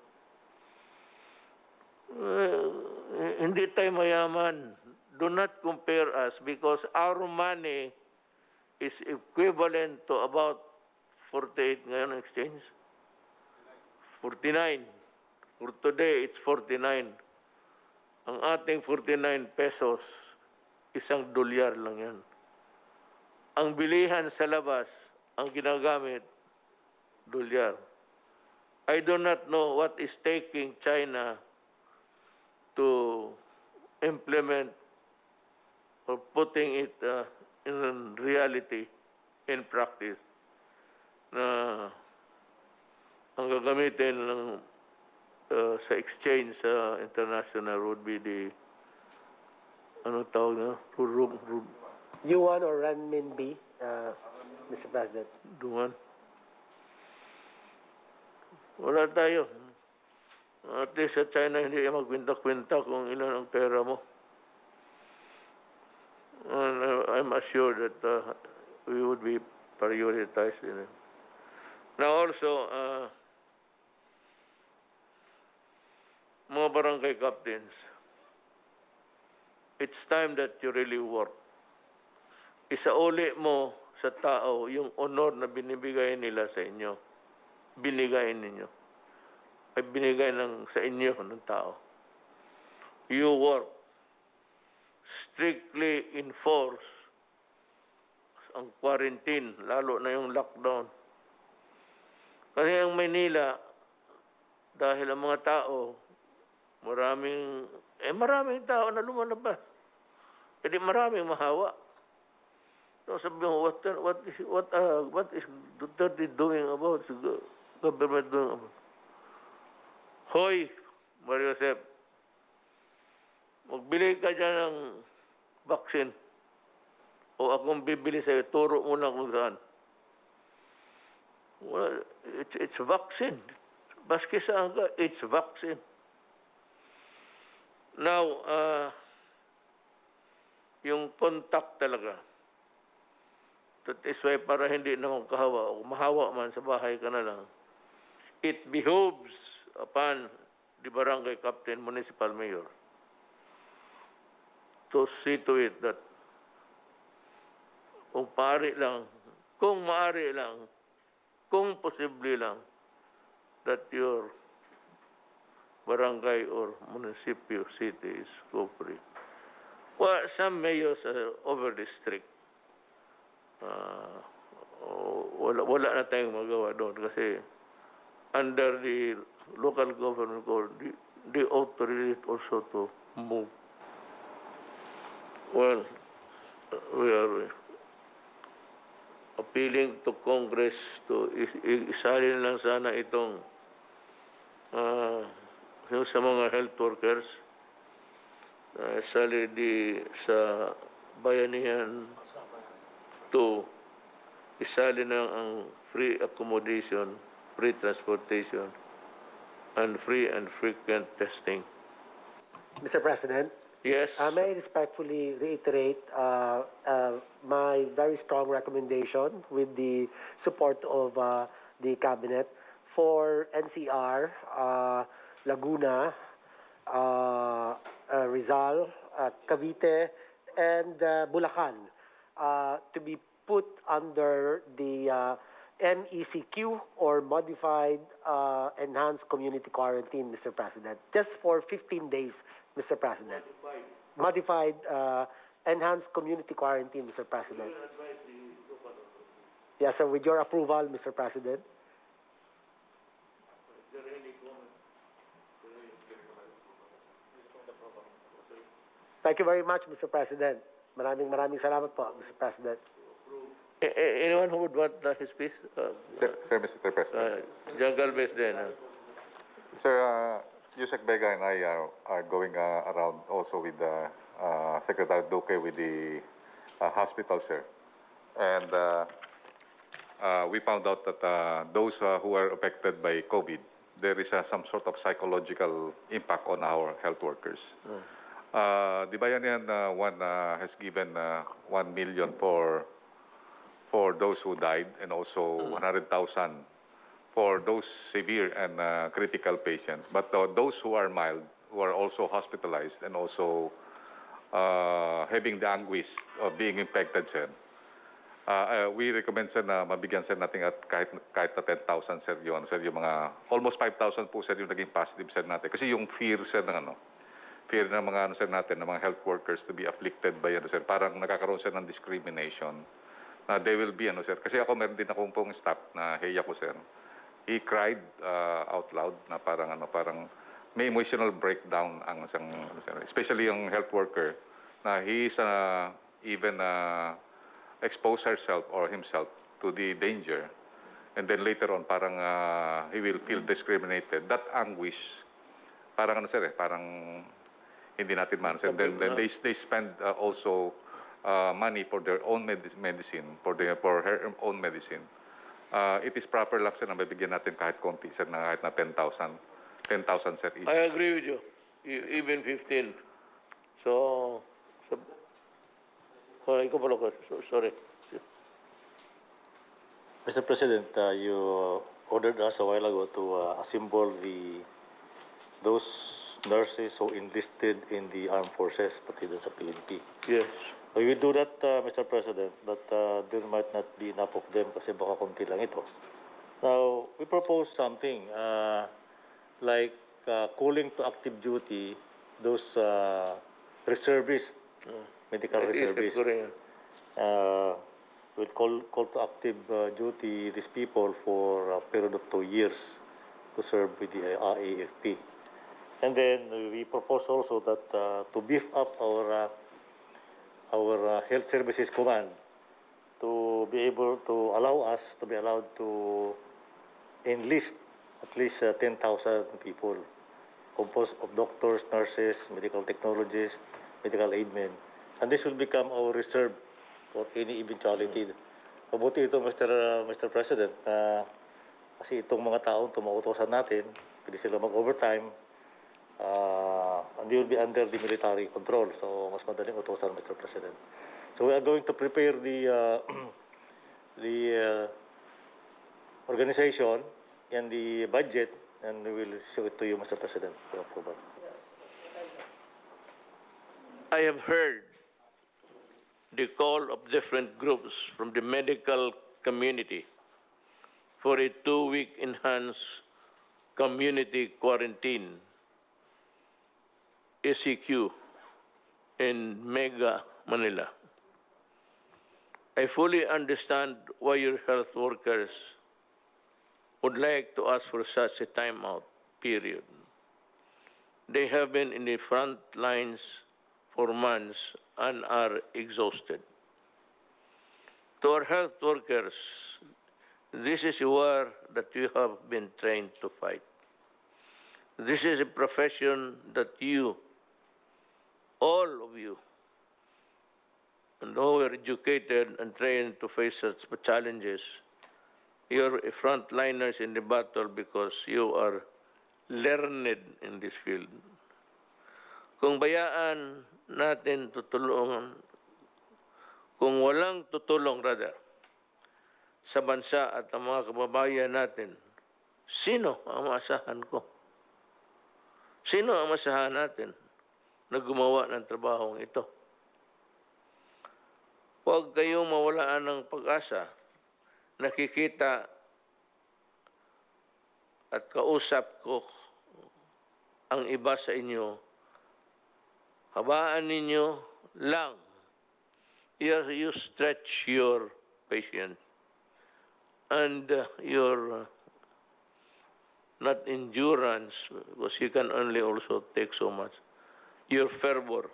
[SPEAKER 1] Hindi tayo mayaman. Do not compare us because our money is equivalent to about 48 ngayon ang exchange. 49. For today, it's 49. Ang ating 49 pesos, $1 lang yan. Ang bilihan sa labas, ang ginagamit, $1. I do not know what is taking China to implement or putting it in reality, in practice, na ang gagamitin ng sa exchange sa international would be the ano tawag na?
[SPEAKER 2] Yuan or renminbi, Mr. President?
[SPEAKER 1] Duman. Wala tayo. At least sa China hindi magkwenta-kwenta kung ilan ang pera mo. And I'm assured that we would be prioritized. Now also, mga barangay captains, it's time that you really work. Isauli mo sa tao yung honor na binibigay nila sa inyo. Binigay ninyo. Ay binigay sa inyo ng tao. You work. Strictly enforce ang quarantine, lalo na yung lockdown. Kasi ang Maynila, dahil ang mga tao, maraming tao na lumalabas. E di maraming mahawa. So sabi mo, what is Duterte doing about, the government doing about? Hoy, Mario Josep, magbili ka dyan ng vaccine. O akong bibili sa'yo, turo mo lang kung saan. Well, it's vaccine. Baski saan ka, it's vaccine. Now, yung contact talaga. That is why para hindi naman kahawa o mahawa man sa bahay ka na lang, it behoves upon the barangay captain, municipal mayor, to see to it that kung maaari lang, kung posible lang, that your barangay or municipio city is co-free. Well, some mayors are overly strict. Wala na tayong magawa doon kasi under the local government code, they authorize also to move. Well, we are appealing to Congress to isalin lang sana itong yung sa mga health workers, sa bayanihan to isalin lang ang free accommodation, free transportation, and free and frequent testing.
[SPEAKER 2] Mr. President,
[SPEAKER 1] Yes.
[SPEAKER 2] may I respectfully reiterate my very strong recommendation with the support of the Cabinet for NCR, Laguna, Rizal, Cavite, and Bulacan to be put under the MECQ or Modified Enhanced Community Quarantine, Mr. President, just for 15 days, Mr. President. Modified Enhanced Community Quarantine, Mr. President. Yes, sir, with your approval, Mr. President. Thank you very much, Mr. President. Maraming salamat po, Mr. President.
[SPEAKER 1] Anyone who would want his piece?
[SPEAKER 3] Sir, Mr. President.
[SPEAKER 1] John Galvez then.
[SPEAKER 3] Sir, Yusek Vega and I are going around also with Secretary Duque with the hospital, sir. And we found out that those who are affected by COVID, there is some sort of psychological impact on our health workers. The Bayanihan one has given 1 million for those who died and also 100,000 for those severe and critical patients. But those who are mild, who are also hospitalized and also having the anguish of being infected, sir, we recommend, sir, na mabigyan, sir, natin at kahit na 10,000, sir, yung mga almost 5,000 po, sir, yung naging positive, sir, natin. Kasi yung fear, sir, fear ng mga, sir, natin, ng mga health workers to be afflicted by, sir, parang nagkakaroon, sir, ng discrimination. They will be, sir, kasi ako meron din akong pong staff na heya ko, sir. He cried out loud na parang may emotional breakdown ang isang, sir, especially yung health worker na he is even expose herself or himself to the danger, and then later on parang he will feel discriminated. That anguish, parang sir, parang hindi natin man, sir. Then they spend also money for their own medicine, for her own medicine. It is proper lang, sir, na mabigyan natin kahit konti, sir, na kahit na 10,000, sir, each.
[SPEAKER 1] I agree with you. Even 15. So ikaw pala ko. Sorry.
[SPEAKER 4] Mr. President, you ordered us a while ago to assemble those nurses who enlisted in the armed forces, pati dun sa PNP.
[SPEAKER 1] Yes.
[SPEAKER 4] We will do that, Mr. President, but there might not be enough of them kasi baka konti lang ito. Now, we propose something like calling to active duty those reservists, medical reservists. We'll call to active duty these people for a period of 2 years to serve with the AFP. And then we propose also that to beef up our health services command to be able to allow us to be allowed to enlist at least 10,000 people composed of doctors, nurses, medical technologists, medical aid men. And this will become our reserve for any eventuality. Mabuti ito, Mr. President, kasi itong mga taong tumautosan natin, pwede sila mag-overtime, and they will be under the military control. So, mas madaling utosan, Mr. President. So, we are going to prepare the organization and the budget, and we will show it to you, Mr. President, for approval.
[SPEAKER 1] I have heard the call of different groups from the medical community for a 2-week enhanced community quarantine, SEQ, in Mega Manila. I fully understand why your health workers would like to ask for such a timeout period. They have been in the front lines for months and are exhausted. To our health workers, this is a war that you have been trained to fight. This is a profession that you, all of you, and all are educated and trained to face such challenges. You're frontliners in the battle because you are learned in this field. Kung bayaan natin tutulungan, kung walang tutulong sa bansa at ang mga kababayan natin, sino ang maasahan ko? Sino ang maasahan natin na gumawa ng trabahong ito? Huwag kayong mawalaan ng pag-asa. Nakikita at kausap ko ang iba sa inyo. Habaan ninyo lang. You stretch your patience and your not endurance, because you can only also take so much. Your fervor.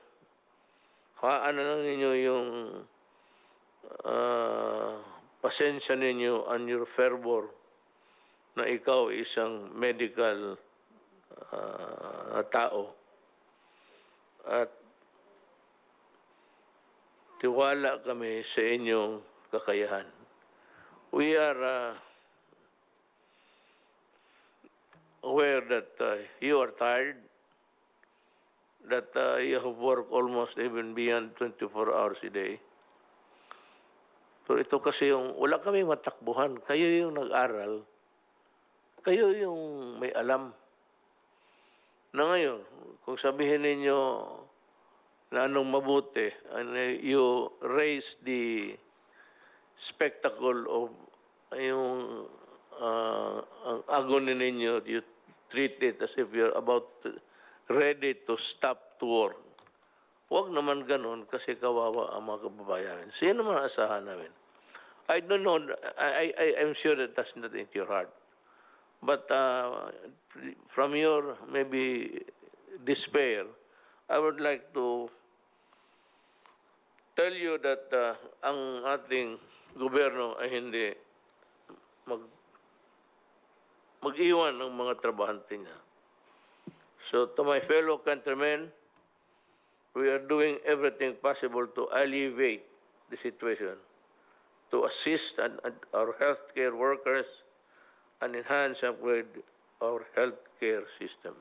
[SPEAKER 1] Habaan na lang ninyo yung pasensya ninyo and your fervor na ikaw isang medical tao. At tiwala kami sa inyong kakayahan. We are aware that you are tired, that you have worked almost even beyond 24 hours a day. Pero ito kasi yung, wala kami matakbuhan. Kayo yung nag-aral. Kayo yung may alam. Na ngayon, kung sabihin ninyo na anong mabuti, and you raise the spectacle of yung ang agony ninyo, you treat it as if you're about ready to stop to work. Huwag naman ganun kasi kawawa ang mga kababayan. Sino man asahan namin? I don't know, I'm sure that that's not into your heart. But from your maybe despair, I would like to tell you that ang ating gobyerno ay hindi mag-iwan ng mga trabahante niya. So to my fellow countrymen, we are doing everything possible to alleviate the situation, to assist our healthcare workers and enhance and upgrade our healthcare system.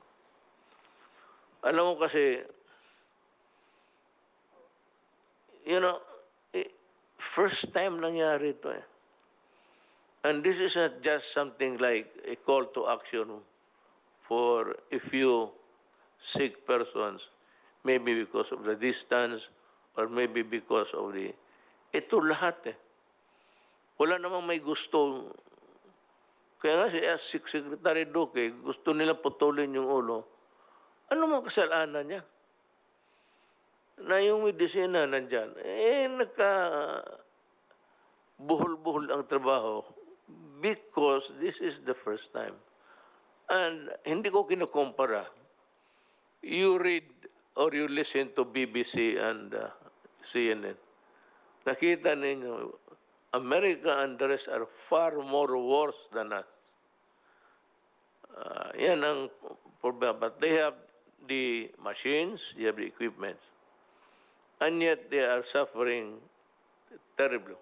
[SPEAKER 1] Alam mo kasi, you know, first time nangyari ito eh. And this is not just something like a call to action for a few sick persons, maybe because of the distance or maybe because of the... Ito lahat eh. Wala namang may gusto. Kaya nga si Secretary Duque, gusto nila putulin yung ulo. Ano mang kasalanan niya? Na yung medisina nandyan, buhol-buhol ang trabaho because this is the first time. And hindi ko kinukumpara. You read or you listen to BBC and CNN. Nakita ninyo, America and the rest are far more worse than us. Yan ang problema. But they have the machines, they have the equipment. And yet they are suffering terribly.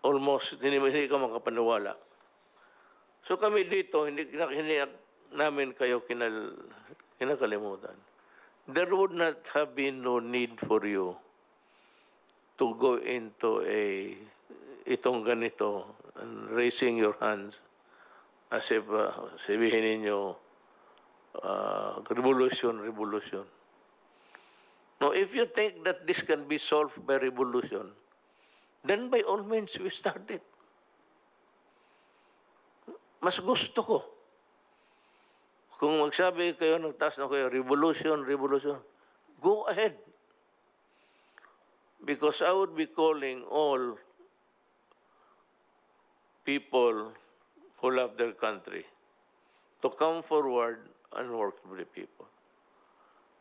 [SPEAKER 1] Almost hindi ka makapaniwala. So kami dito, hindi namin kayo kinakalimutan. There would not have been no need for you to go into itong ganito and raising your hands as if sabihin ninyo revolution. Now, if you think that this can be solved by revolution, then by all means, we start it. Mas gusto ko. Kung magsabi kayo, nagtaas na kayo, revolution, go ahead. Because I would be calling all people who love their country to come forward and work with the people.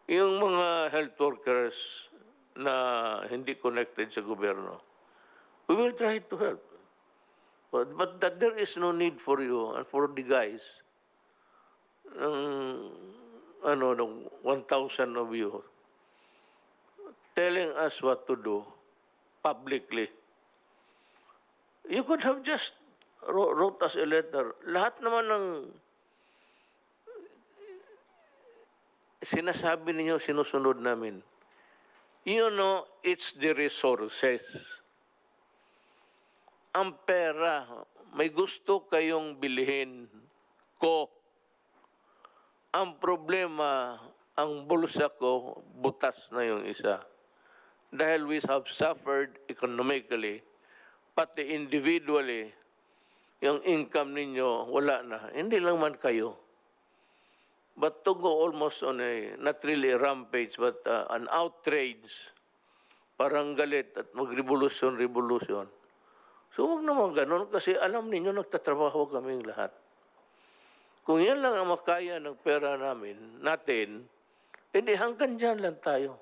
[SPEAKER 1] Yung mga health workers na hindi connected sa gobyerno, we will try to help. But that there is no need for you and for the guys, ng 1,000 of you, telling us what to do publicly. You could have just wrote us a letter. Lahat naman ng sinasabi ninyo, sinusunod namin. You know, it's the resources. Ang pera, may gusto kayong bilhin ko. Ang problema, ang bulsa ko, butas na yung isa. Dahil we have suffered economically, pati individually, yung income ninyo, wala na. Hindi lang man kayo. But to go almost on not really a rampage, but an outrage, parang galit at mag-revolution. So huwag naman ganun kasi alam ninyo nagtatrabaho kaming lahat. Kung yan lang ang makaya ng pera natin, edi hanggang dyan lang tayo.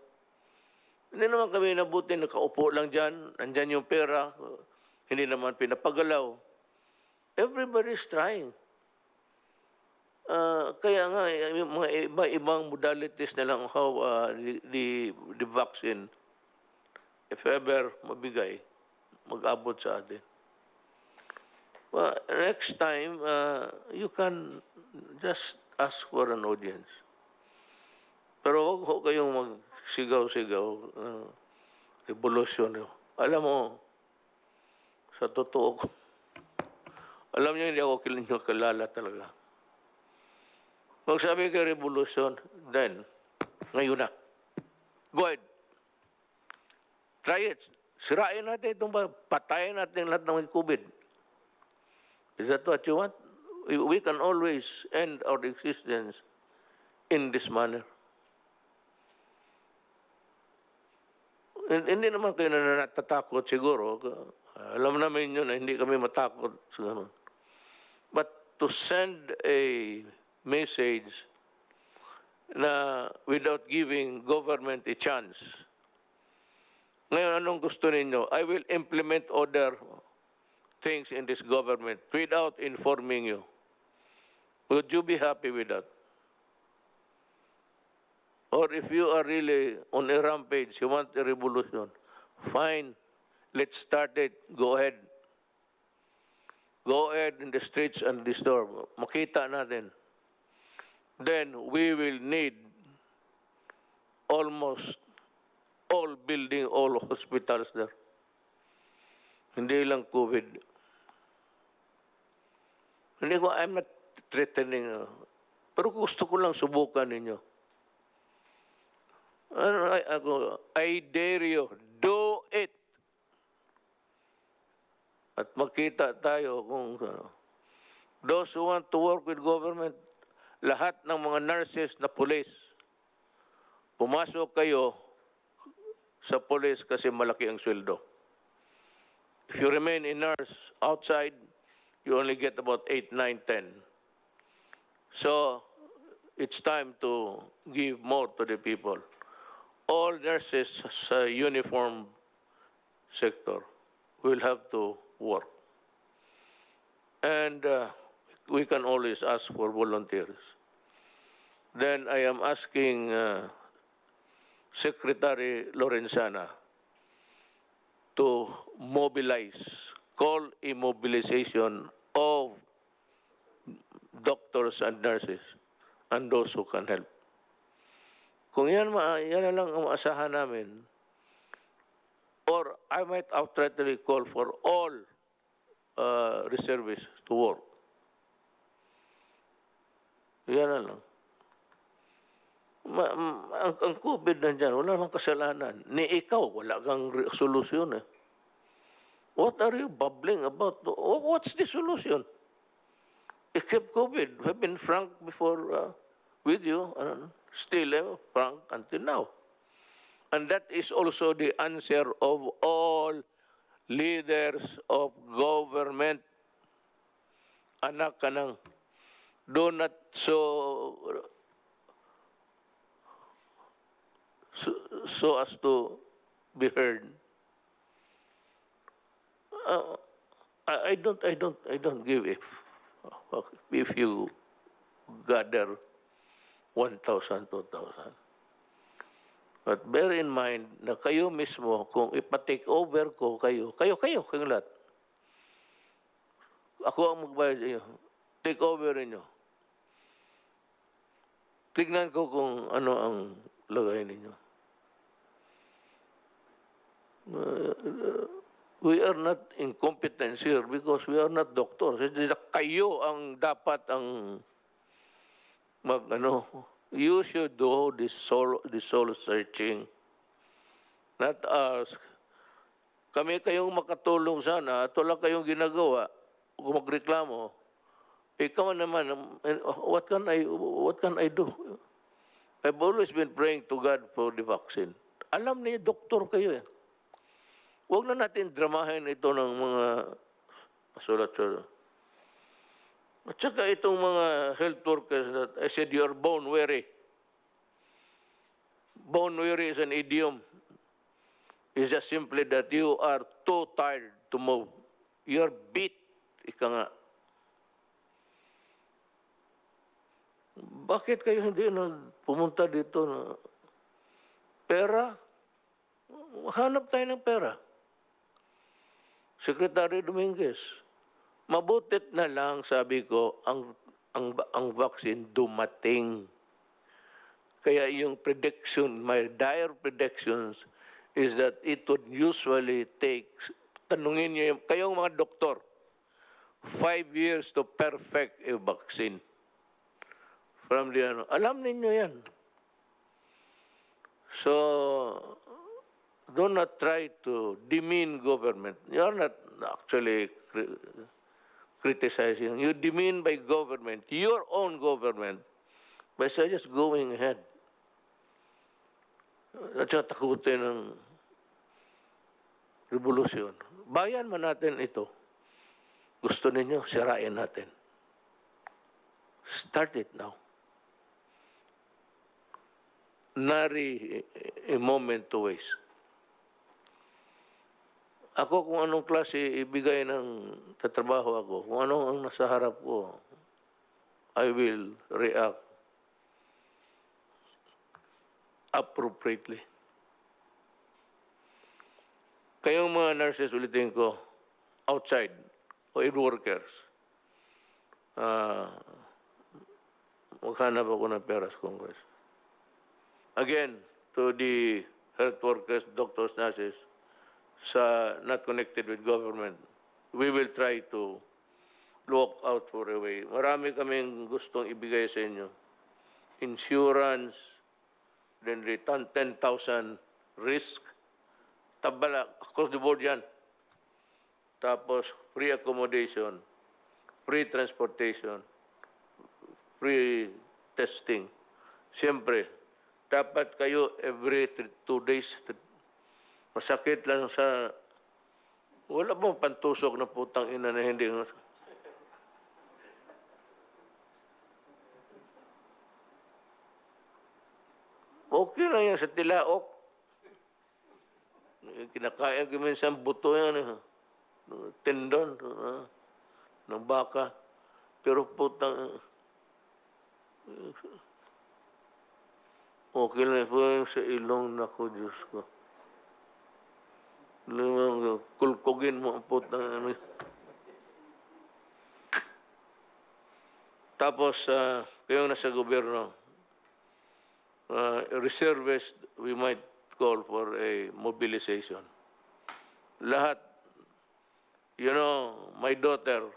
[SPEAKER 1] Hindi naman kami nabuti, nakaupo lang dyan, nandyan yung pera, hindi naman pinapagalaw. Everybody's trying. Kaya nga, yung mga iba-ibang modalities na lang how the vaccine, if ever mabigay, mag-abot sa atin. Well, next time, you can just ask for an audience. Pero huwag ho kayong magsigaw-sigaw ng revolusyon. Alam mo, sa totoo ko, alam niyo, hindi ako kilala talaga. Pag sabi kayo revolution, then, ngayon na. Go ahead. Try it. Sirain natin itong patayin natin lahat ng COVID. Is that what you want? We can always end our existence in this manner. Hindi naman kayo na natatakot siguro. Alam namin yun na hindi kami matakot sa ganun. But to send a message na without giving government a chance. Ngayon, anong gusto ninyo? I will implement other things in this government without informing you. Would you be happy with that? Or if you are really on a rampage, you want a revolution, fine, let's start it. Go ahead. Go ahead in the streets and the store. Makita natin. Then we will need almost all building, all hospitals there. Hindi lang COVID. Hindi ko, I'm not threatening. Pero gusto ko lang subukan ninyo. I dare you, do it. At makita tayo kung those who want to work with government, lahat ng mga nurses na police, pumasok kayo sa police kasi malaki ang sweldo. If you remain in nurse outside, you only get about 8, 9, 10. So, it's time to give more to the people. All nurses sa uniform sector will have to work. And we can always ask for volunteers. Then I am asking Secretary Lorenzana to mobilize, call a mobilization of doctors and nurses and those who can help. Kung yan na lang ang maasahan namin, or I might outrightly call for all reservists to work. Yan na lang. Ang COVID nandyan, wala namang kasalanan. Ni ikaw, wala kang solusyon eh. What are you bubbling about? What's the solution? Except COVID. I've been frank before with you, still frank until now. And that is also the answer of all leaders of government. Anak ka nang, do not so as to be heard. I don't give if you gather 1,000, 2,000. But bear in mind na kayo mismo, kung ipa-take over ko kayo kayong lahat. Ako ang magbayad sa inyo. Take over ninyo. Tignan ko kung ano ang lagay ninyo. We are not incompetent here because we are not doctors. Kayo ang dapat ang you should do this soul searching, not us. Kami kayong makatulong sana, ito lang kayong ginagawa, kung magreklamo, ikaw naman, what can I do? I've always been praying to God for the vaccine. Alam niyo, doktor kayo eh. Huwag na natin dramahin ito ng mga sulat-sulat. At saka itong mga health workers that I said you are bone weary. Bone weary is an idiom. It's just simply that you are too tired to move. You are beat. Ika nga. Bakit kayo hindi pumunta dito na pera? Hanap tayo ng pera. Secretary Dominguez, mabutit na lang, sabi ko, ang vaccine dumating. Kaya yung prediction, my dire predictions is that it would usually take, tanungin niyo, kayong mga doktor, 5 years to perfect a vaccine. From the alam ninyo yan. So, do not try to demean government. You are not actually criticizing. You demean by government, your own government, by just going ahead. At saka takutin ng revolusyon. Bayan man natin ito. Gusto ninyo, sirain natin. Start it now. Nari a moment to waste. Ako kung anong klase ibigay ng tatrabaho ako, kung anong ang nasa harap ko, I will react appropriately. Kayong mga nurses, ulitin ko, outside, o aid workers, maghanap ako ng pera sa Congress. Again, to the health workers, doctors, nurses, sa not connected with government. We will try to look out for a way. Marami kaming gustong ibigay sa inyo. Insurance, then return 10,000 risk. Tabala, across the board yan. Tapos, free accommodation, free transportation, free testing. Siyempre, dapat kayo every 2 days, masakit lang sa, wala bang pantusok na putang ina na hindi. Okay lang yan sa tilaok. Kinakain ko minsan buto yan, tendon ng baka. Pero putang, okay lang po yung sa ilong na ko, Diyos ko. Kulkugin mo ang putang. Tapos, kayong nasa gobyerno, reservists, we might call for a mobilization. Lahat, you know, my daughter,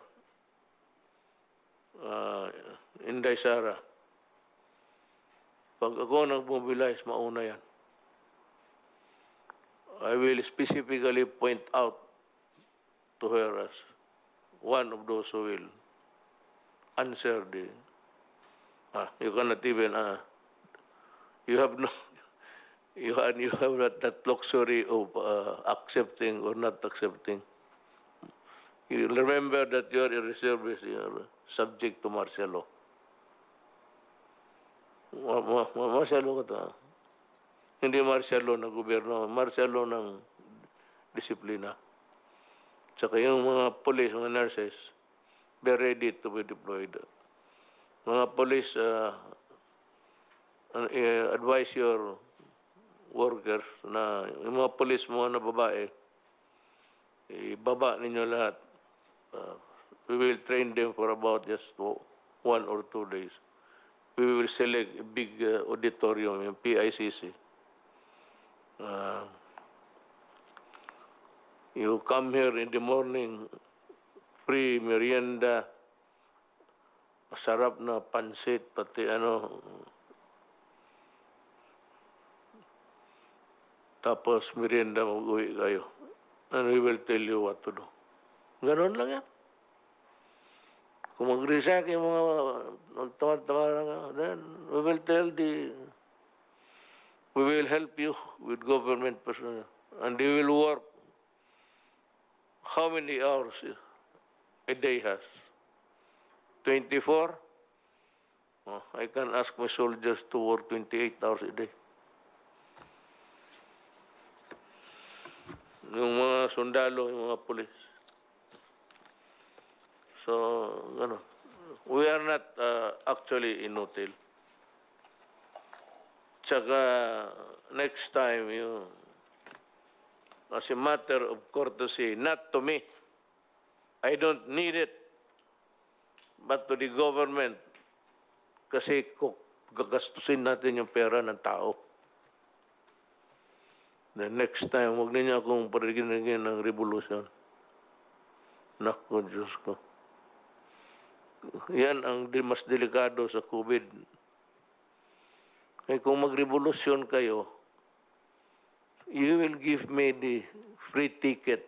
[SPEAKER 1] Inday Sara, pag ako nag-mobilize, mauna yan. I will specifically point out to her as one of those who will answer the, you cannot even, you have no, you have that luxury of accepting or not accepting. You remember that you are a reservist, you are subject to martial law. Martial law ka to. Hindi martial law ng gobyerno, martial law ng disiplina. Tsaka yung mga police, mga nurses, be ready to be deployed. Mga police, advise your workers na yung mga police mo na babae, ibaba ninyo lahat. We will train them for about just 1 or 2 days. We will select a big auditorium, yung PICC. You come here in the morning, free merienda, masarap na pansit, pati tapos merienda, mag-uwi kayo. And we will tell you what to do. Ganon lang yan. Kung mag-resack yung mga magtawad-tawad, then we will help you with government personnel. And they will work how many hours a day has? 24? Oh, I can ask my soldiers to work 28 hours a day. Yung mga sundalo, yung mga pulis. So, we are not actually inutil. Tsaka, next time, as a matter of courtesy, not to me, I don't need it, but to the government, kasi gagastusin natin yung pera ng tao. The next time, huwag ninyo akong parigin-rigin ng revolution. Naku, Diyos ko. Yan ang mas delikado sa COVID. Kaya kung magrevolusyon kayo, you will give me the free ticket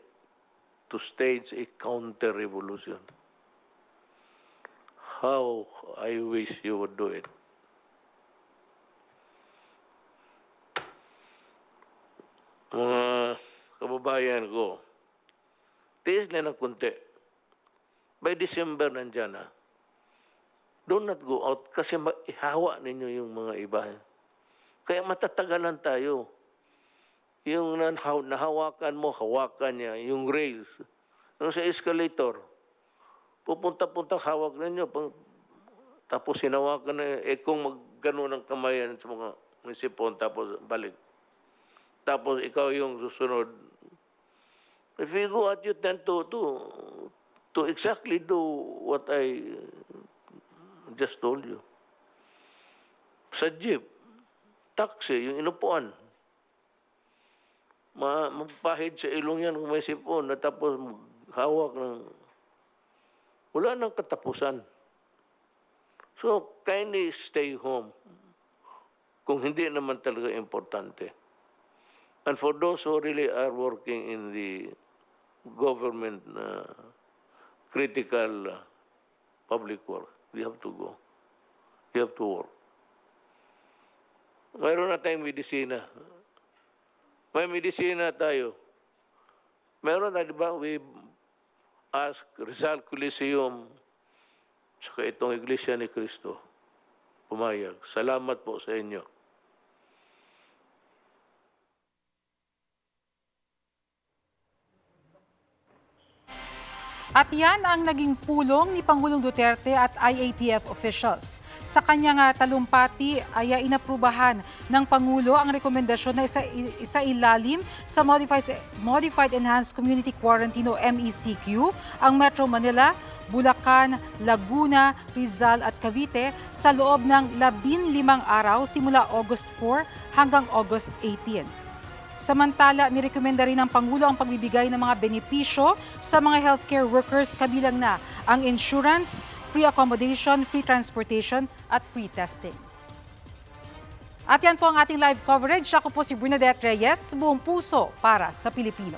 [SPEAKER 1] to stage a counter-revolution. How I wish you would do it. Mga kababayan ko, tiis lang ng kunti. By December nandyan na. Do not go out kasi ihawa ninyo yung mga iba. Kaya matatagalan tayo. Yung nahawakan mo, hawakan niya. Yung rails. Yung sa escalator, pupunta-punta, hawak ninyo. Tapos hinawakan na, kung maggano ng kamayan sa mga sipon, tapos balik. Tapos ikaw yung susunod. If you go at, you tend to exactly do what I just told you. Sa jeep, taxi, yung inupuan. Magpahid sa ilong yan kung may sipon na tapos hawak ng... Wala nang katapusan. So, kindly stay home kung hindi naman talaga importante. And for those who really are working in the government critical public work, you have to go. You have to work. Mayroon na tayong medisina. May medisina tayo. Meron na, di ba, we ask Rizal Coliseum, saka itong Iglesia ni Cristo, pumayag. Salamat po sa inyo.
[SPEAKER 5] At yan ang naging pulong ni Pangulong Duterte at IATF officials. Sa kanyang talumpati ay inaprubahan ng Pangulo ang rekomendasyon na isailalim sa Modified Enhanced Community Quarantine o MECQ ang Metro Manila, Bulacan, Laguna, Rizal at Cavite sa loob ng 15 araw simula August 4 hanggang August 18. Samantala, nirekomenda rin ng Pangulo ang pagbibigay ng mga benepisyo sa mga healthcare workers kabilang na ang insurance, free accommodation, free transportation at free testing. At yan po ang ating live coverage. Ako po si Bernadette Reyes, buong puso para sa Pilipino.